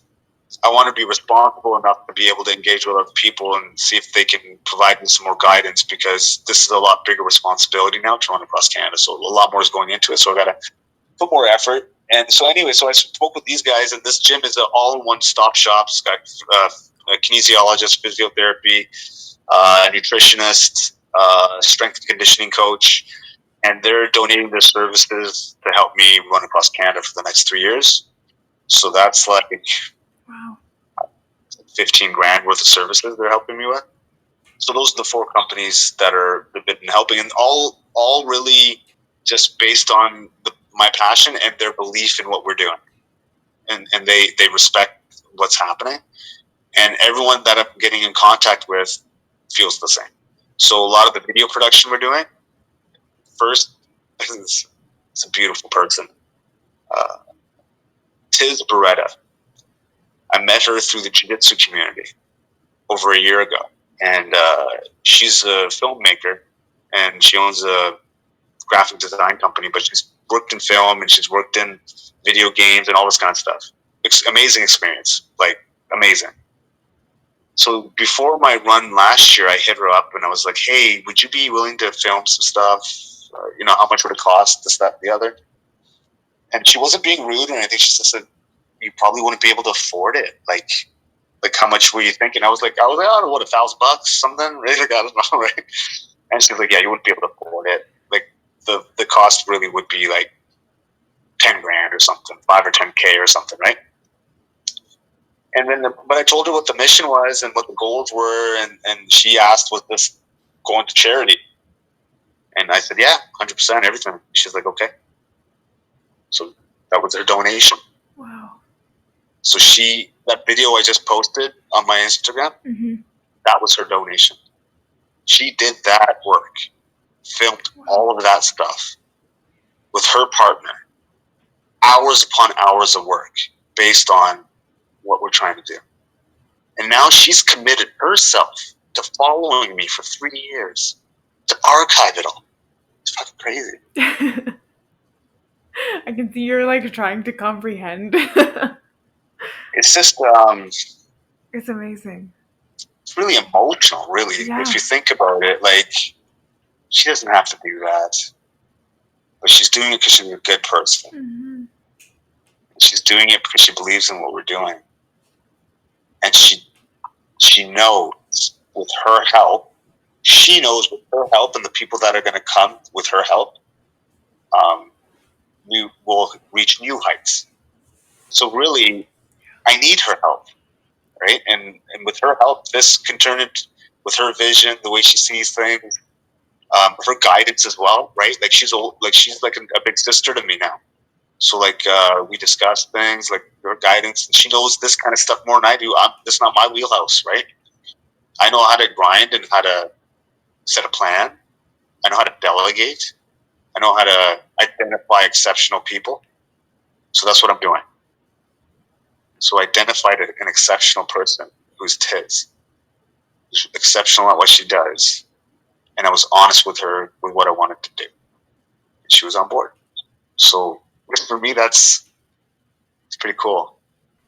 Speaker 2: I want to be responsible enough to be able to engage with other people and see if they can provide me some more guidance, because this is a lot bigger responsibility now to run across Canada. So a lot more is going into it. So I got to put more effort. And so anyway, so I spoke with these guys, and this gym is an all-in-one stop shop. It's got a kinesiologist, physiotherapy, nutritionist, strength and conditioning coach, and they're donating their services to help me run across Canada for the next 3 years. So that's like 15 grand worth of services they're helping me with. So those are the four companies that have been helping, and all really just based on my passion and their belief in what we're doing, and they respect what's happening, and everyone that I'm getting in contact with feels the same. So a lot of the video production we're doing, first, it's a beautiful person, Tiz Beretta. I met her through the jiu-jitsu community over a year ago, and she's a filmmaker, and she owns a graphic design company, but she's worked in film and she's worked in video games and all this kind of stuff. It's amazing experience, like amazing. So before my run last year, I hit her up and I was like, "Hey, would you be willing to film some stuff? How much would it cost? This, that, the other." And she wasn't being rude or anything. She just said, "You probably wouldn't be able to afford it. Like how much were you thinking?" I was like, "I don't know, what, $1,000, something?" Right? Like, I don't know, right? And she's like, "Yeah, you wouldn't be able to afford it. Like the cost really would be like 10 grand or something, 5 or 10K or something, right?" And then, but I told her what the mission was and what the goals were, and she asked, "Was this going to charity?" And I said, "Yeah, 100%, everything." She's like, "Okay." So that was her donation.
Speaker 1: Wow.
Speaker 2: So that video I just posted on my Instagram, that was her donation. She did that work, filmed all of that stuff with her partner, hours upon hours of work based on what we're trying to do. And now she's committed herself to following me for 3 years to archive it all. It's fucking crazy.
Speaker 1: I can see you're like trying to comprehend.
Speaker 2: It's just,
Speaker 1: it's amazing.
Speaker 2: It's really emotional, really. Yeah. If you think about it, like, she doesn't have to do that, but she's doing it because she's a good person. Mm-hmm. She's doing it because she believes in what we're doing, and she knows with her help, she knows with her help and the people that are going to come with her help, we will reach new heights. So really, I need her help, right? And with her help, this can turn into, with her vision, the way she sees things, her guidance as well, right? Like she's like a big sister to me now. So like we discuss things like your guidance, and she knows this kind of stuff more than I do. This is not my wheelhouse, right? I know how to grind and how to set a plan. I know how to delegate. I know how to identify exceptional people. So that's what I'm doing. So I identified an exceptional person who's tits, who's exceptional at what she does, and I was honest with her with what I wanted to do, and she was on board. So for me, it's pretty cool.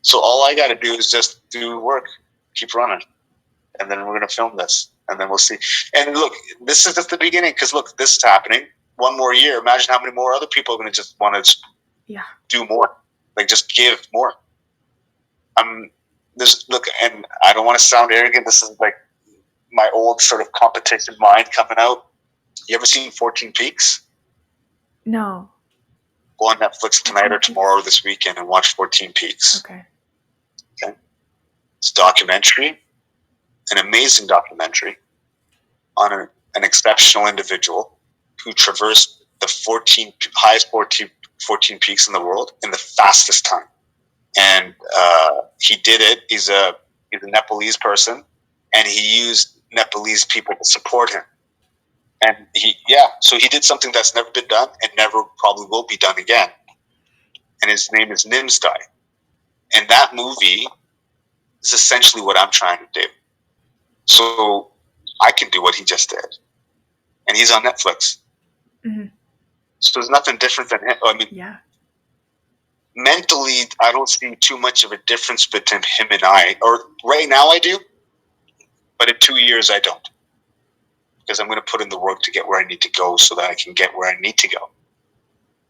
Speaker 2: So all I got to do is just do work, keep running, and then we're gonna film this, and then we'll see. And look, this is just the beginning, because look, this is happening. One more year, imagine how many more other people are gonna just want to do more, like just give more. Look, and I don't want to sound arrogant. This is like my old sort of competition mind coming out. You ever seen 14 Peaks?
Speaker 1: No.
Speaker 2: Go on Netflix tonight or tomorrow or this weekend and watch 14 Peaks.
Speaker 1: Okay.
Speaker 2: It's a documentary, an amazing documentary on an exceptional individual who traversed the highest 14 peaks in the world in the fastest time. And he did it. He's a Nepalese person, and he used Nepalese people to support him. And so he did something that's never been done and never probably will be done again. And his name is Nimsdai. And that movie is essentially what I'm trying to do. So I can do what he just did. And he's on Netflix. Mm-hmm. So there's nothing different than him. I mean, mentally, I don't see too much of a difference between him and I. Or right now I do, but in 2 years I don't. Because I'm going to put in the work to get where I need to go so that I can get where I need to go.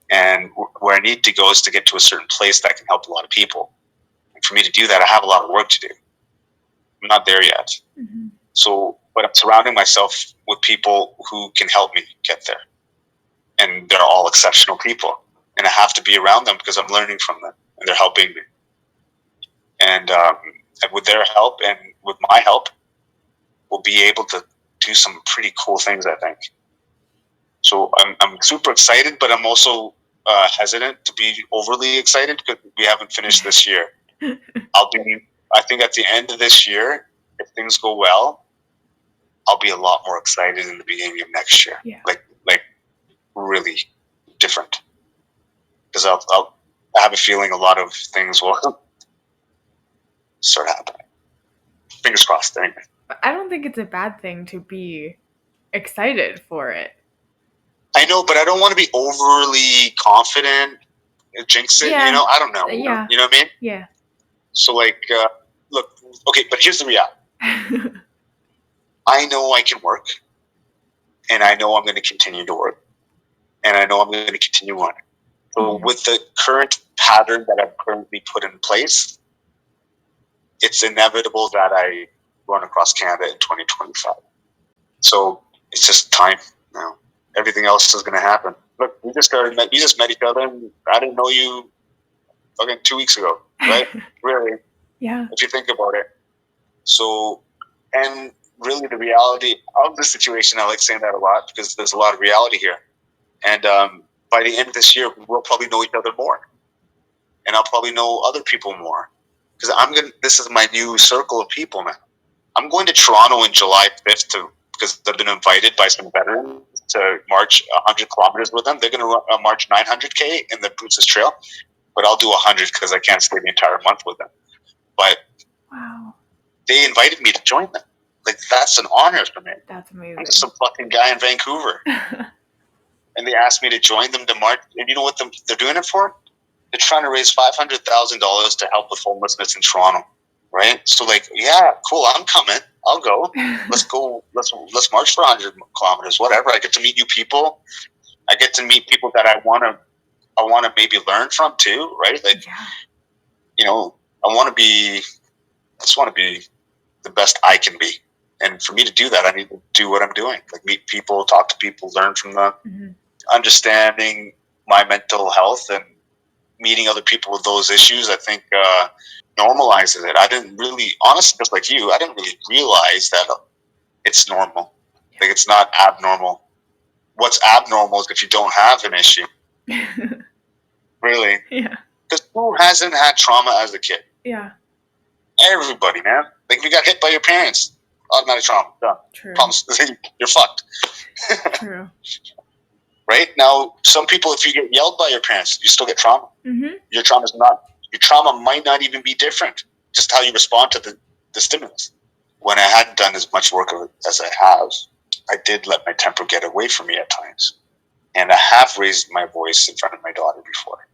Speaker 2: And where I need to go is to get to a certain place that can help a lot of people. And for me to do that, I have a lot of work to do. I'm not there yet. Mm-hmm. So, but I'm surrounding myself with people who can help me get there. And they're all exceptional people. And I have to be around them because I'm learning from them. And they're helping me. And with their help and with my help, we'll be able to do some pretty cool things, I think. So I'm super excited, but I'm also hesitant to be overly excited because we haven't finished this year. I think at the end of this year, if things go well, I'll be a lot more excited in the beginning of next year. Yeah. Like really different. Because I have a feeling a lot of things will start happening. Fingers crossed, anyway.
Speaker 1: I don't think it's a bad thing to be excited for it.
Speaker 2: I know, but I don't want to be overly confident, jinx it, I don't know. Yeah. You know what I mean?
Speaker 1: Yeah.
Speaker 2: So, look, okay, but here's the reality. I know I can work, and I know I'm going to continue to work, and I know I'm going to continue running. So with the current pattern that I've currently put in place, it's inevitable that I run across Canada in 2025. So it's just time now. Everything else is going to happen. Look, we just met each other, and I didn't know you fucking 2 weeks ago, right? Really.
Speaker 1: Yeah.
Speaker 2: If you think about it. So, and really the reality of the situation, I like saying that a lot because there's a lot of reality here. And by the end of this year, we'll probably know each other more. And I'll probably know other people more. Because this is my new circle of people now. I'm going to Toronto in July 5th because I've been invited by some veterans to march 100 kilometers with them. They're going to march 900K in the Bruce's Trail. But I'll do 100 because I can't stay the entire month with them. But wow, they invited me to join them. That's an honor for me.
Speaker 1: That's amazing.
Speaker 2: I'm just some fucking guy in Vancouver. And they asked me to join them to march. And you know what they're doing it for? They're trying to raise $500,000 to help with homelessness in Toronto. Right? So yeah, cool, I'm coming. I'll go. Let's go. Let's march for 100 kilometers, whatever. I get to meet new people. I get to meet people that I want to maybe learn from too, right? I just want to be the best I can be. And for me to do that, I need to do what I'm doing. Meet people, talk to people, learn from them, understanding my mental health and meeting other people with those issues, I think normalizes it. I didn't really, honestly, just like you, I didn't really realize that it's normal. It's not abnormal. What's abnormal is if you don't have an issue. Really?
Speaker 1: Yeah.
Speaker 2: Because who hasn't had trauma as a kid?
Speaker 1: Yeah.
Speaker 2: Everybody, man. Like, if you got hit by your parents, automatic trauma. Done.
Speaker 1: True.
Speaker 2: Problems. You're fucked.
Speaker 1: True.
Speaker 2: Right? Now, some people, if you get yelled by your parents, you still get trauma.
Speaker 1: Mm-hmm.
Speaker 2: Your trauma might not even be different. Just how you respond to the stimulus. When I hadn't done as much work as I have, I did let my temper get away from me at times. And I have raised my voice in front of my daughter before.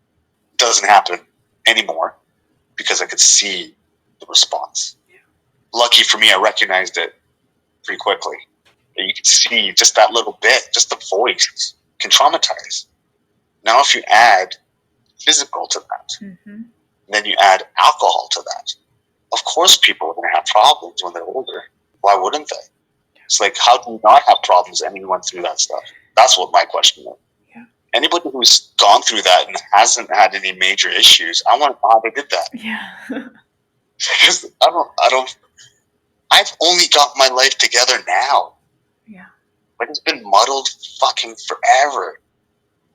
Speaker 2: It doesn't happen anymore because I could see the response. Yeah. Lucky for me, I recognized it pretty quickly. You can see just that little bit, just the voice can traumatize. Now, if you add physical to that, then you add alcohol to that, of course people are going to have problems when they're older. Why wouldn't they? It's like, how do you not have problems and you went through that stuff? That's what my question is. Yeah. Anybody who's gone through that and hasn't had any major issues, I want to know how they did that.
Speaker 1: Yeah.
Speaker 2: Because I've only got my life together now. Yeah. But it's been muddled fucking forever.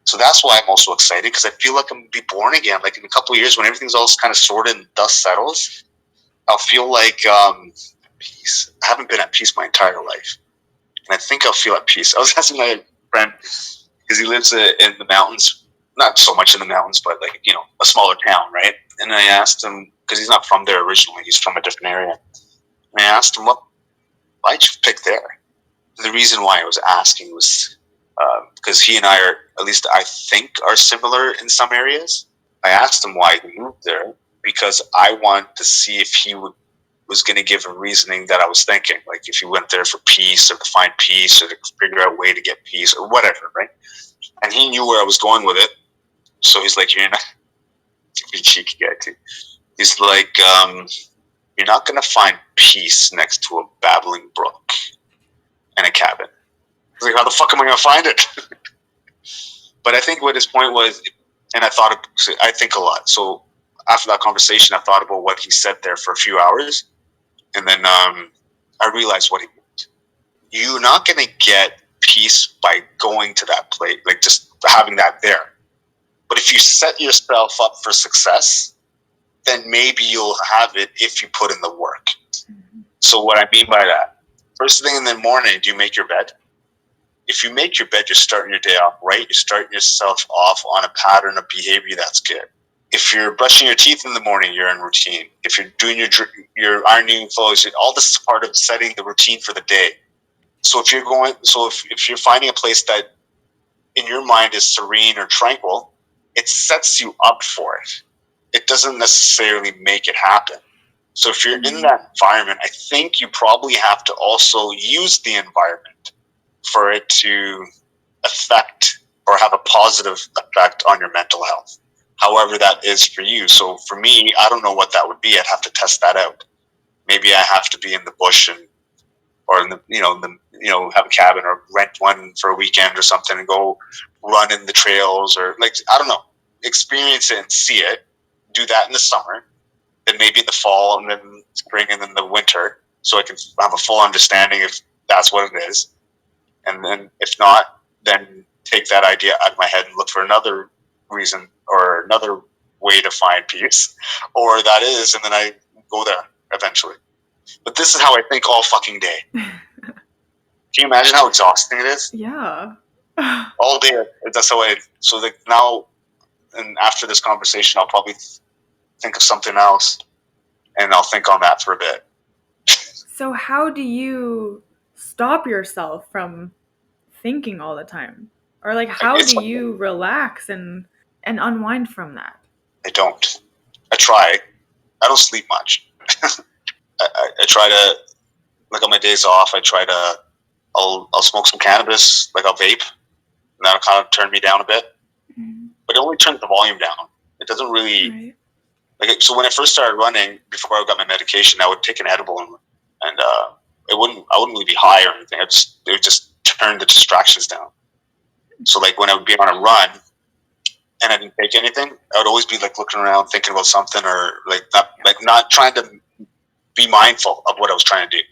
Speaker 2: So that's why I'm also excited, because I feel like I'm going to be born again. Like in a couple of years, when everything's all kind of sorted and dust settles, I'll feel like peace. I haven't been at peace my entire life. And I think I'll feel at peace. I was asking my friend, because he lives in the mountains, not so much in the mountains, but like, a smaller town, right? And I asked him, because he's not from there originally, he's from a different area. And I asked him, why'd you pick there? The reason why I was asking was because he and I are, at least I think, are similar in some areas. I asked him why he moved there because I wanted to see if he was going to give a reasoning that I was thinking, like if he went there for peace or to find peace or to figure out a way to get peace or whatever, right? And he knew where I was going with it. So he's like, you're not, you cheeky guy too. He's like, you're not going to find peace next to a babbling brook and a cabin. I was like, how the fuck am I going to find it? But I think what his point was, and I think a lot. So after that conversation, I thought about what he said there for a few hours. And then I realized what he meant. You're not going to get peace by going to that place, like just having that there. But if you set yourself up for success, then maybe you'll have it if you put in the work. Mm-hmm. So what I mean by that, first thing in the morning, do you make your bed? If you make your bed, you're starting your day off right. You're starting yourself off on a pattern of behavior that's good. If you're brushing your teeth in the morning, you're in routine. If you're doing your ironing clothes, all this is part of setting the routine for the day. So if you're finding a place that in your mind is serene or tranquil, it sets you up for it. It doesn't necessarily make it happen. So if you're in that environment, I think you probably have to also use the environment for it to affect or have a positive effect on your mental health, however that is for you. So for me, I don't know what that would be. I'd have to test that out. Maybe I have to be in the bush or in the have a cabin or rent one for a weekend or something and go run in the trails, or like, I don't know, experience it and see it. Do that in the summer, then maybe in the fall, and then spring, and then the winter, so I can have a full understanding if that's what it is. And then if not, then take that idea out of my head and look for another reason or another way to find peace, or that is, and then I go there eventually. But this is how I think all fucking day. Can you imagine how exhausting it is?
Speaker 1: Yeah.
Speaker 2: All day, that's how so like now, and after this conversation, I'll probably think of something else, and I'll think on that for a bit.
Speaker 1: So how do you stop yourself from thinking all the time? Or like, how do you relax and unwind from that?
Speaker 2: I don't. I try. I don't sleep much. I try to, like on my days off, I'll smoke some cannabis, like I'll vape, and that'll kind of turn me down a bit. Mm-hmm. But it only turns the volume down. It doesn't really, like, so when I first started running, before I got my medication, I would take an edible and I wouldn't really be high or anything. It would just turn the distractions down. So like when I would be on a run and I didn't take anything, I would always be like looking around, thinking about something, or not trying to be mindful of what I was trying to do.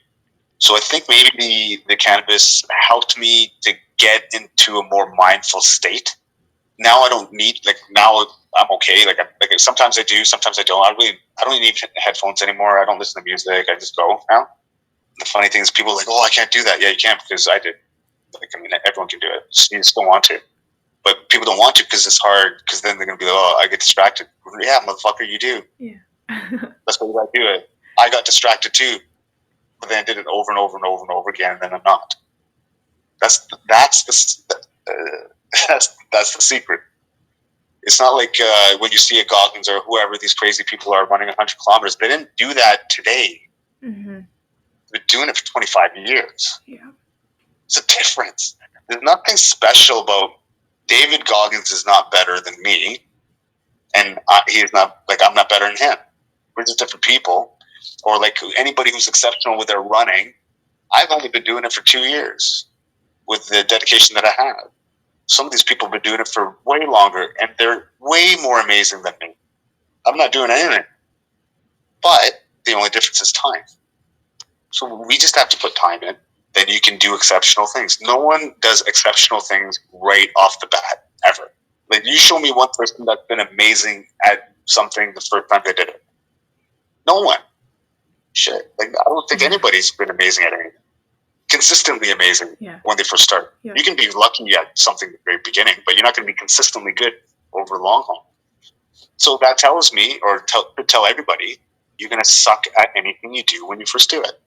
Speaker 2: So I think maybe the cannabis helped me to get into a more mindful state. now I don't need, like, now I'm okay. Like sometimes I do, sometimes I don't. I don't even need headphones anymore. I don't listen to music. I just go now. The funny thing is, people are like, "Oh, I can't do that." Yeah, you can, because I did. Like, I mean, everyone can do it. You just don't want to. But people don't want to because it's hard. Because then they're gonna be like, "Oh, I get distracted." Yeah, motherfucker, you do. Yeah. That's why you gotta do it. I got distracted too, but then I did it over and over and over and over again, and then I'm not. That's the that's the secret. It's not like when you see a Goggins or whoever these crazy people are running 100 kilometers. They didn't do that today. Mm-hmm. They've been doing it for 25 years. Yeah. It's a difference. There's nothing special about David Goggins is not better than me, and he's not, like, I'm not better than him. We're just different people. Or like anybody who's exceptional with their running. I've only been doing it for 2 years with the dedication that I have. Some of these people have been doing it for way longer, and they're way more amazing than me. I'm not doing anything. But the only difference is time. So we just have to put time in. Then you can do exceptional things. No one does exceptional things right off the bat, ever. Like, you show me one person that's been amazing at something the first time they did it. No one. Shit. Like, I don't think anybody's been amazing at anything. Consistently amazing when they first start. Yeah. You can be lucky at something at the very beginning, but you're not going to be consistently good over the long haul. So that tells me, or tell everybody, you're going to suck at anything you do when you first do it.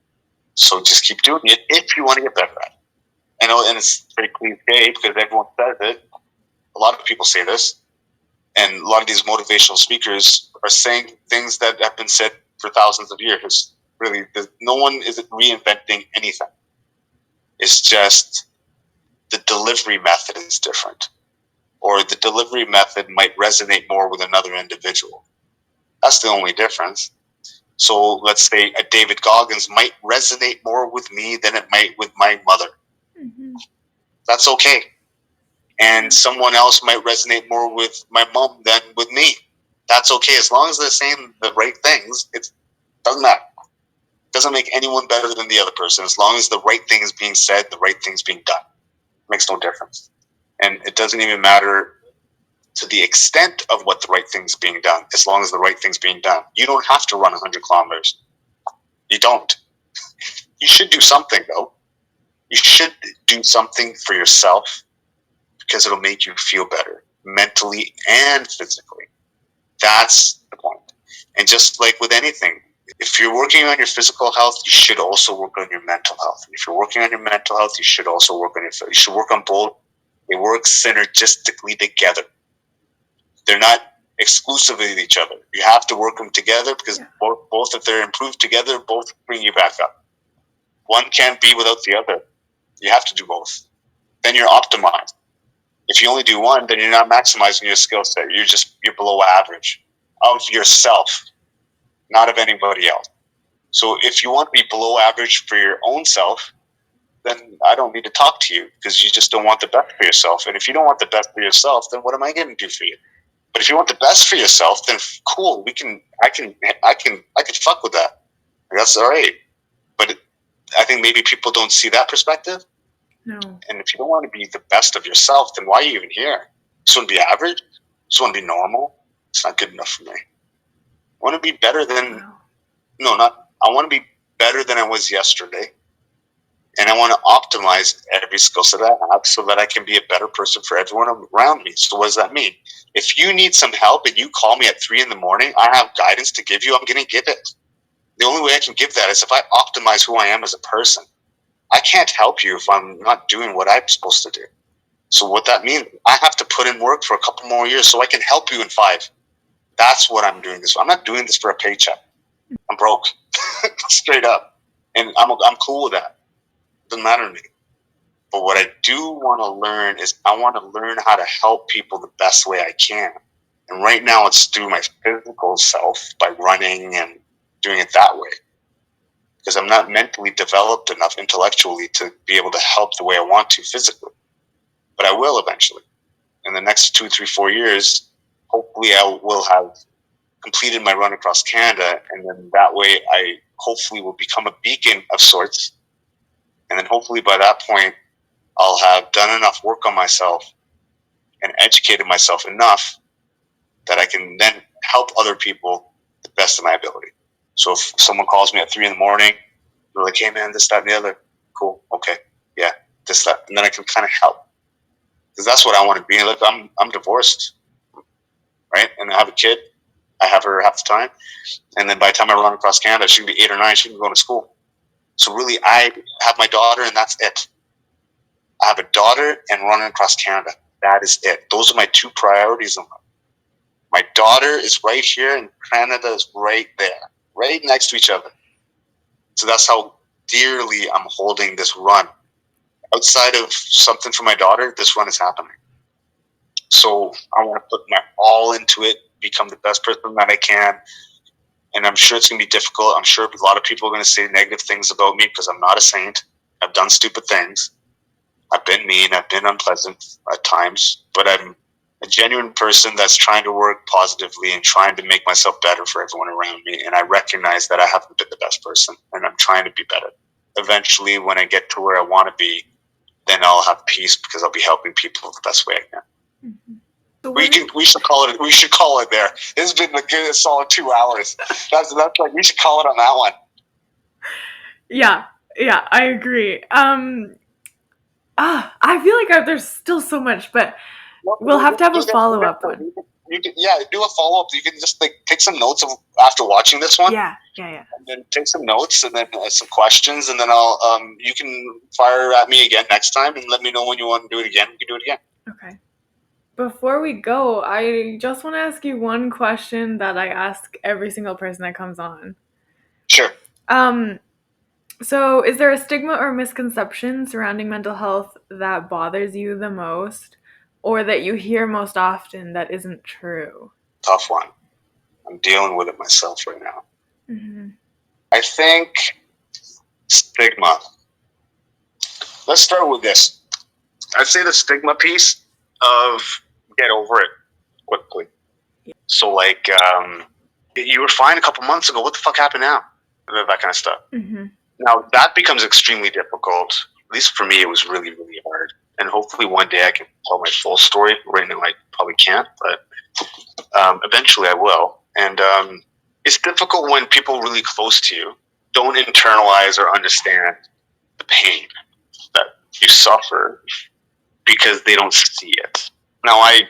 Speaker 2: So just keep doing it if you want to get better at it. I know, and it's very cliche because everyone says it. A lot of people say this, and a lot of these motivational speakers are saying things that have been said for thousands of years. Really, no one is reinventing anything. It's just the delivery method is different, or the delivery method might resonate more with another individual. That's the only difference. So let's say a David Goggins might resonate more with me than it might with my mother. Mm-hmm. That's okay. And someone else might resonate more with my mom than with me. That's okay. As long as they're saying the right things, it doesn't matter. It doesn't make anyone better than the other person. As long as the right thing is being said, the right thing is being done. It makes no difference. And it doesn't even matter to the extent of what the right thing's being done, as long as the right thing's being done. You don't have to run 100 kilometers. You don't. You should do something, though. You should do something for yourself because it'll make you feel better mentally and physically. That's the point. And just like with anything, if you're working on your physical health, you should also work on your mental health. And if you're working on your mental health, you should also work on you should work on both. They work synergistically together. They're not exclusively with each other. You have to work them together because both if they're improved together, both bring you back up. One can't be without the other. You have to do both. Then you're optimized. If you only do one, then you're not maximizing your skill set. You're below average of yourself, not of anybody else. So if you want to be below average for your own self, then I don't need to talk to you because you just don't want the best for yourself. And if you don't want the best for yourself, then what am I going to do for you? But if you want the best for yourself, then cool. I can fuck with that. That's all right. But I think maybe people don't see that perspective. No. And if you don't want to be the best of yourself, then why are you even here? You just want to be average? You just want to be normal? It's not good enough for me. I want to be better than, I want to be better than I was yesterday. And I want to optimize every skill set I have so that I can be a better person for everyone around me. So what does that mean? If you need some help and you call me at 3 a.m, I have guidance to give you, I'm going to give it. The only way I can give that is if I optimize who I am as a person. I can't help you if I'm not doing what I'm supposed to do. So what that means, I have to put in work for a couple more years so I can help you in 5. That's what I'm doing this for. I'm not doing this for a paycheck. I'm broke. Straight up. And I'm cool with that. It doesn't matter to me. But what I do want to learn is I want to learn how to help people the best way I can. And right now it's through my physical self by running and doing it that way. Because I'm not mentally developed enough intellectually to be able to help the way I want to physically. But I will eventually. In the next 2, 3, 4 years, hopefully I will have completed my run across Canada. And then that way I hopefully will become a beacon of sorts. And then hopefully by that point, I'll have done enough work on myself and educated myself enough that I can then help other people the best of my ability. So if someone calls me at 3 a.m, they're like, hey man, this, that, and the other, cool, okay, yeah, this, that, and then I can kind of help. Because that's what I want to be. Like, I'm divorced, right? And I have a kid. I have her half the time. And then by the time I run across Canada, she can be 8 or 9. She can be going to school. So really, I have my daughter, and that's it. I have a daughter and running across Canada. That is it. Those are my two priorities in life. My daughter is right here, and Canada is right there, right next to each other. So that's how dearly I'm holding this run. Outside of something for my daughter, this run is happening. So I want to put my all into it, become the best person that I can. And I'm sure it's going to be difficult. I'm sure a lot of people are going to say negative things about me because I'm not a saint. I've done stupid things. I've been mean. I've been unpleasant at times. But I'm a genuine person that's trying to work positively and trying to make myself better for everyone around me. And I recognize that I haven't been the best person, and I'm trying to be better. Eventually, when I get to where I want to be, then I'll have peace because I'll be helping people the best way I can.
Speaker 1: Mm-hmm.
Speaker 2: So we should call it. We should call it there. It's been a good solid 2 hours. That's like, we should call it on that one.
Speaker 1: Yeah, I agree. I feel like there's still so much, but we'll have to have a follow-up one.
Speaker 2: You can, do a follow-up. You can just like take some notes after watching this one.
Speaker 1: Yeah.
Speaker 2: And then take some notes and then some questions, and then I'll you can fire at me again next time and let me know when you want to do it again. We can do it again.
Speaker 1: Okay. Before we go, I just want to ask you one question that I ask every single person that comes on.
Speaker 2: Sure.
Speaker 1: So is there a stigma or misconception surrounding mental health that bothers you the most, or that you hear most often that isn't true?
Speaker 2: Tough one. I'm dealing with it myself right now.
Speaker 1: Mm-hmm.
Speaker 2: I think stigma. Let's start with this. I'd say the stigma piece of get over it quickly.
Speaker 1: Yeah.
Speaker 2: So like, you were fine a couple months ago. What the fuck happened now? That kind of stuff.
Speaker 1: Mm-hmm.
Speaker 2: Now that becomes extremely difficult. At least for me, it was really, really hard. And hopefully one day I can tell my full story. Right now I probably can't, but eventually I will. And it's difficult when people really close to you don't internalize or understand the pain that you suffer because they don't see it. Now, I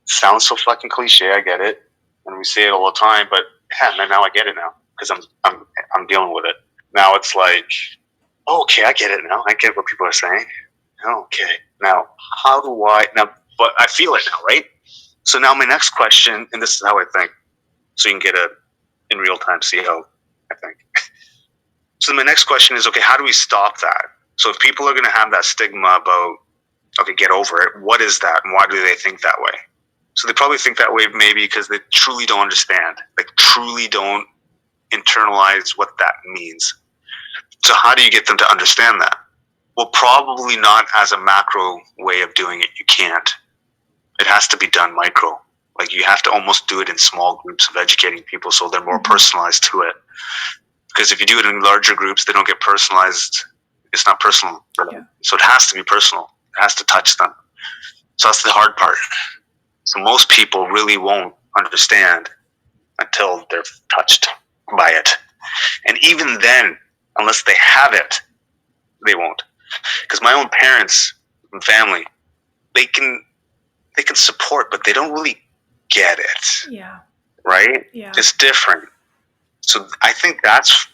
Speaker 2: sound so fucking cliche. I get it, and we say it all the time. But yeah, man, now I get it now because I'm dealing with it. Now it's like, okay, I get it now. I get what people are saying. Okay, now how do I now? But I feel it now, right? So now my next question, and this is how I think, so you can get in real time see how I think. So my next question is, okay, how do we stop that? So if people are going to have that stigma about, okay, get over it, what is that, and why do they think that way? So they probably think that way maybe because they truly don't understand, like truly don't internalize what that means. So how do you get them to understand that? Well, probably not as a macro way of doing it. You can't. It has to be done micro. Like you have to almost do it in small groups of educating people so they're more personalized to it. Because if you do it in larger groups, they don't get personalized. It's not personal for them. Yeah. So it has to be personal. It has to touch them. So that's the hard part. So most people really won't understand until they're touched by it. And even then, unless they have it, they won't. Because my own parents and family, they can support, but they don't really get it.
Speaker 1: Yeah.
Speaker 2: Right?
Speaker 1: Yeah.
Speaker 2: It's different. So I think that's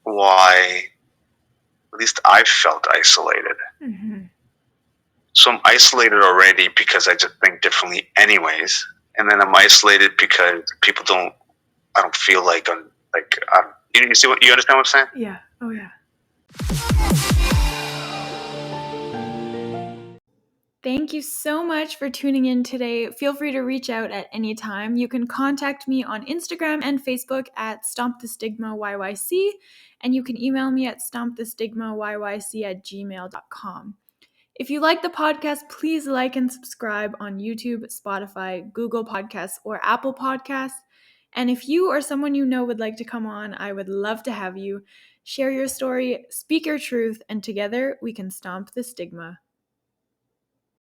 Speaker 2: why at least I felt isolated. Mm-hmm. So I'm isolated already because I just think differently anyways. And then I'm isolated because people I don't feel like you see what, you understand what I'm saying?
Speaker 1: Yeah. Oh yeah. Thank you so much for tuning in today. Feel free to reach out at any time. You can contact me on Instagram and Facebook at Stomp the Stigma YYC, and you can email me at stompthestigmayyc@gmail.com. If you like the podcast, please like and subscribe on YouTube, Spotify, Google Podcasts, or Apple Podcasts. And if you or someone you know would like to come on, I would love to have you. Share your story, speak your truth, and together we can stomp the stigma.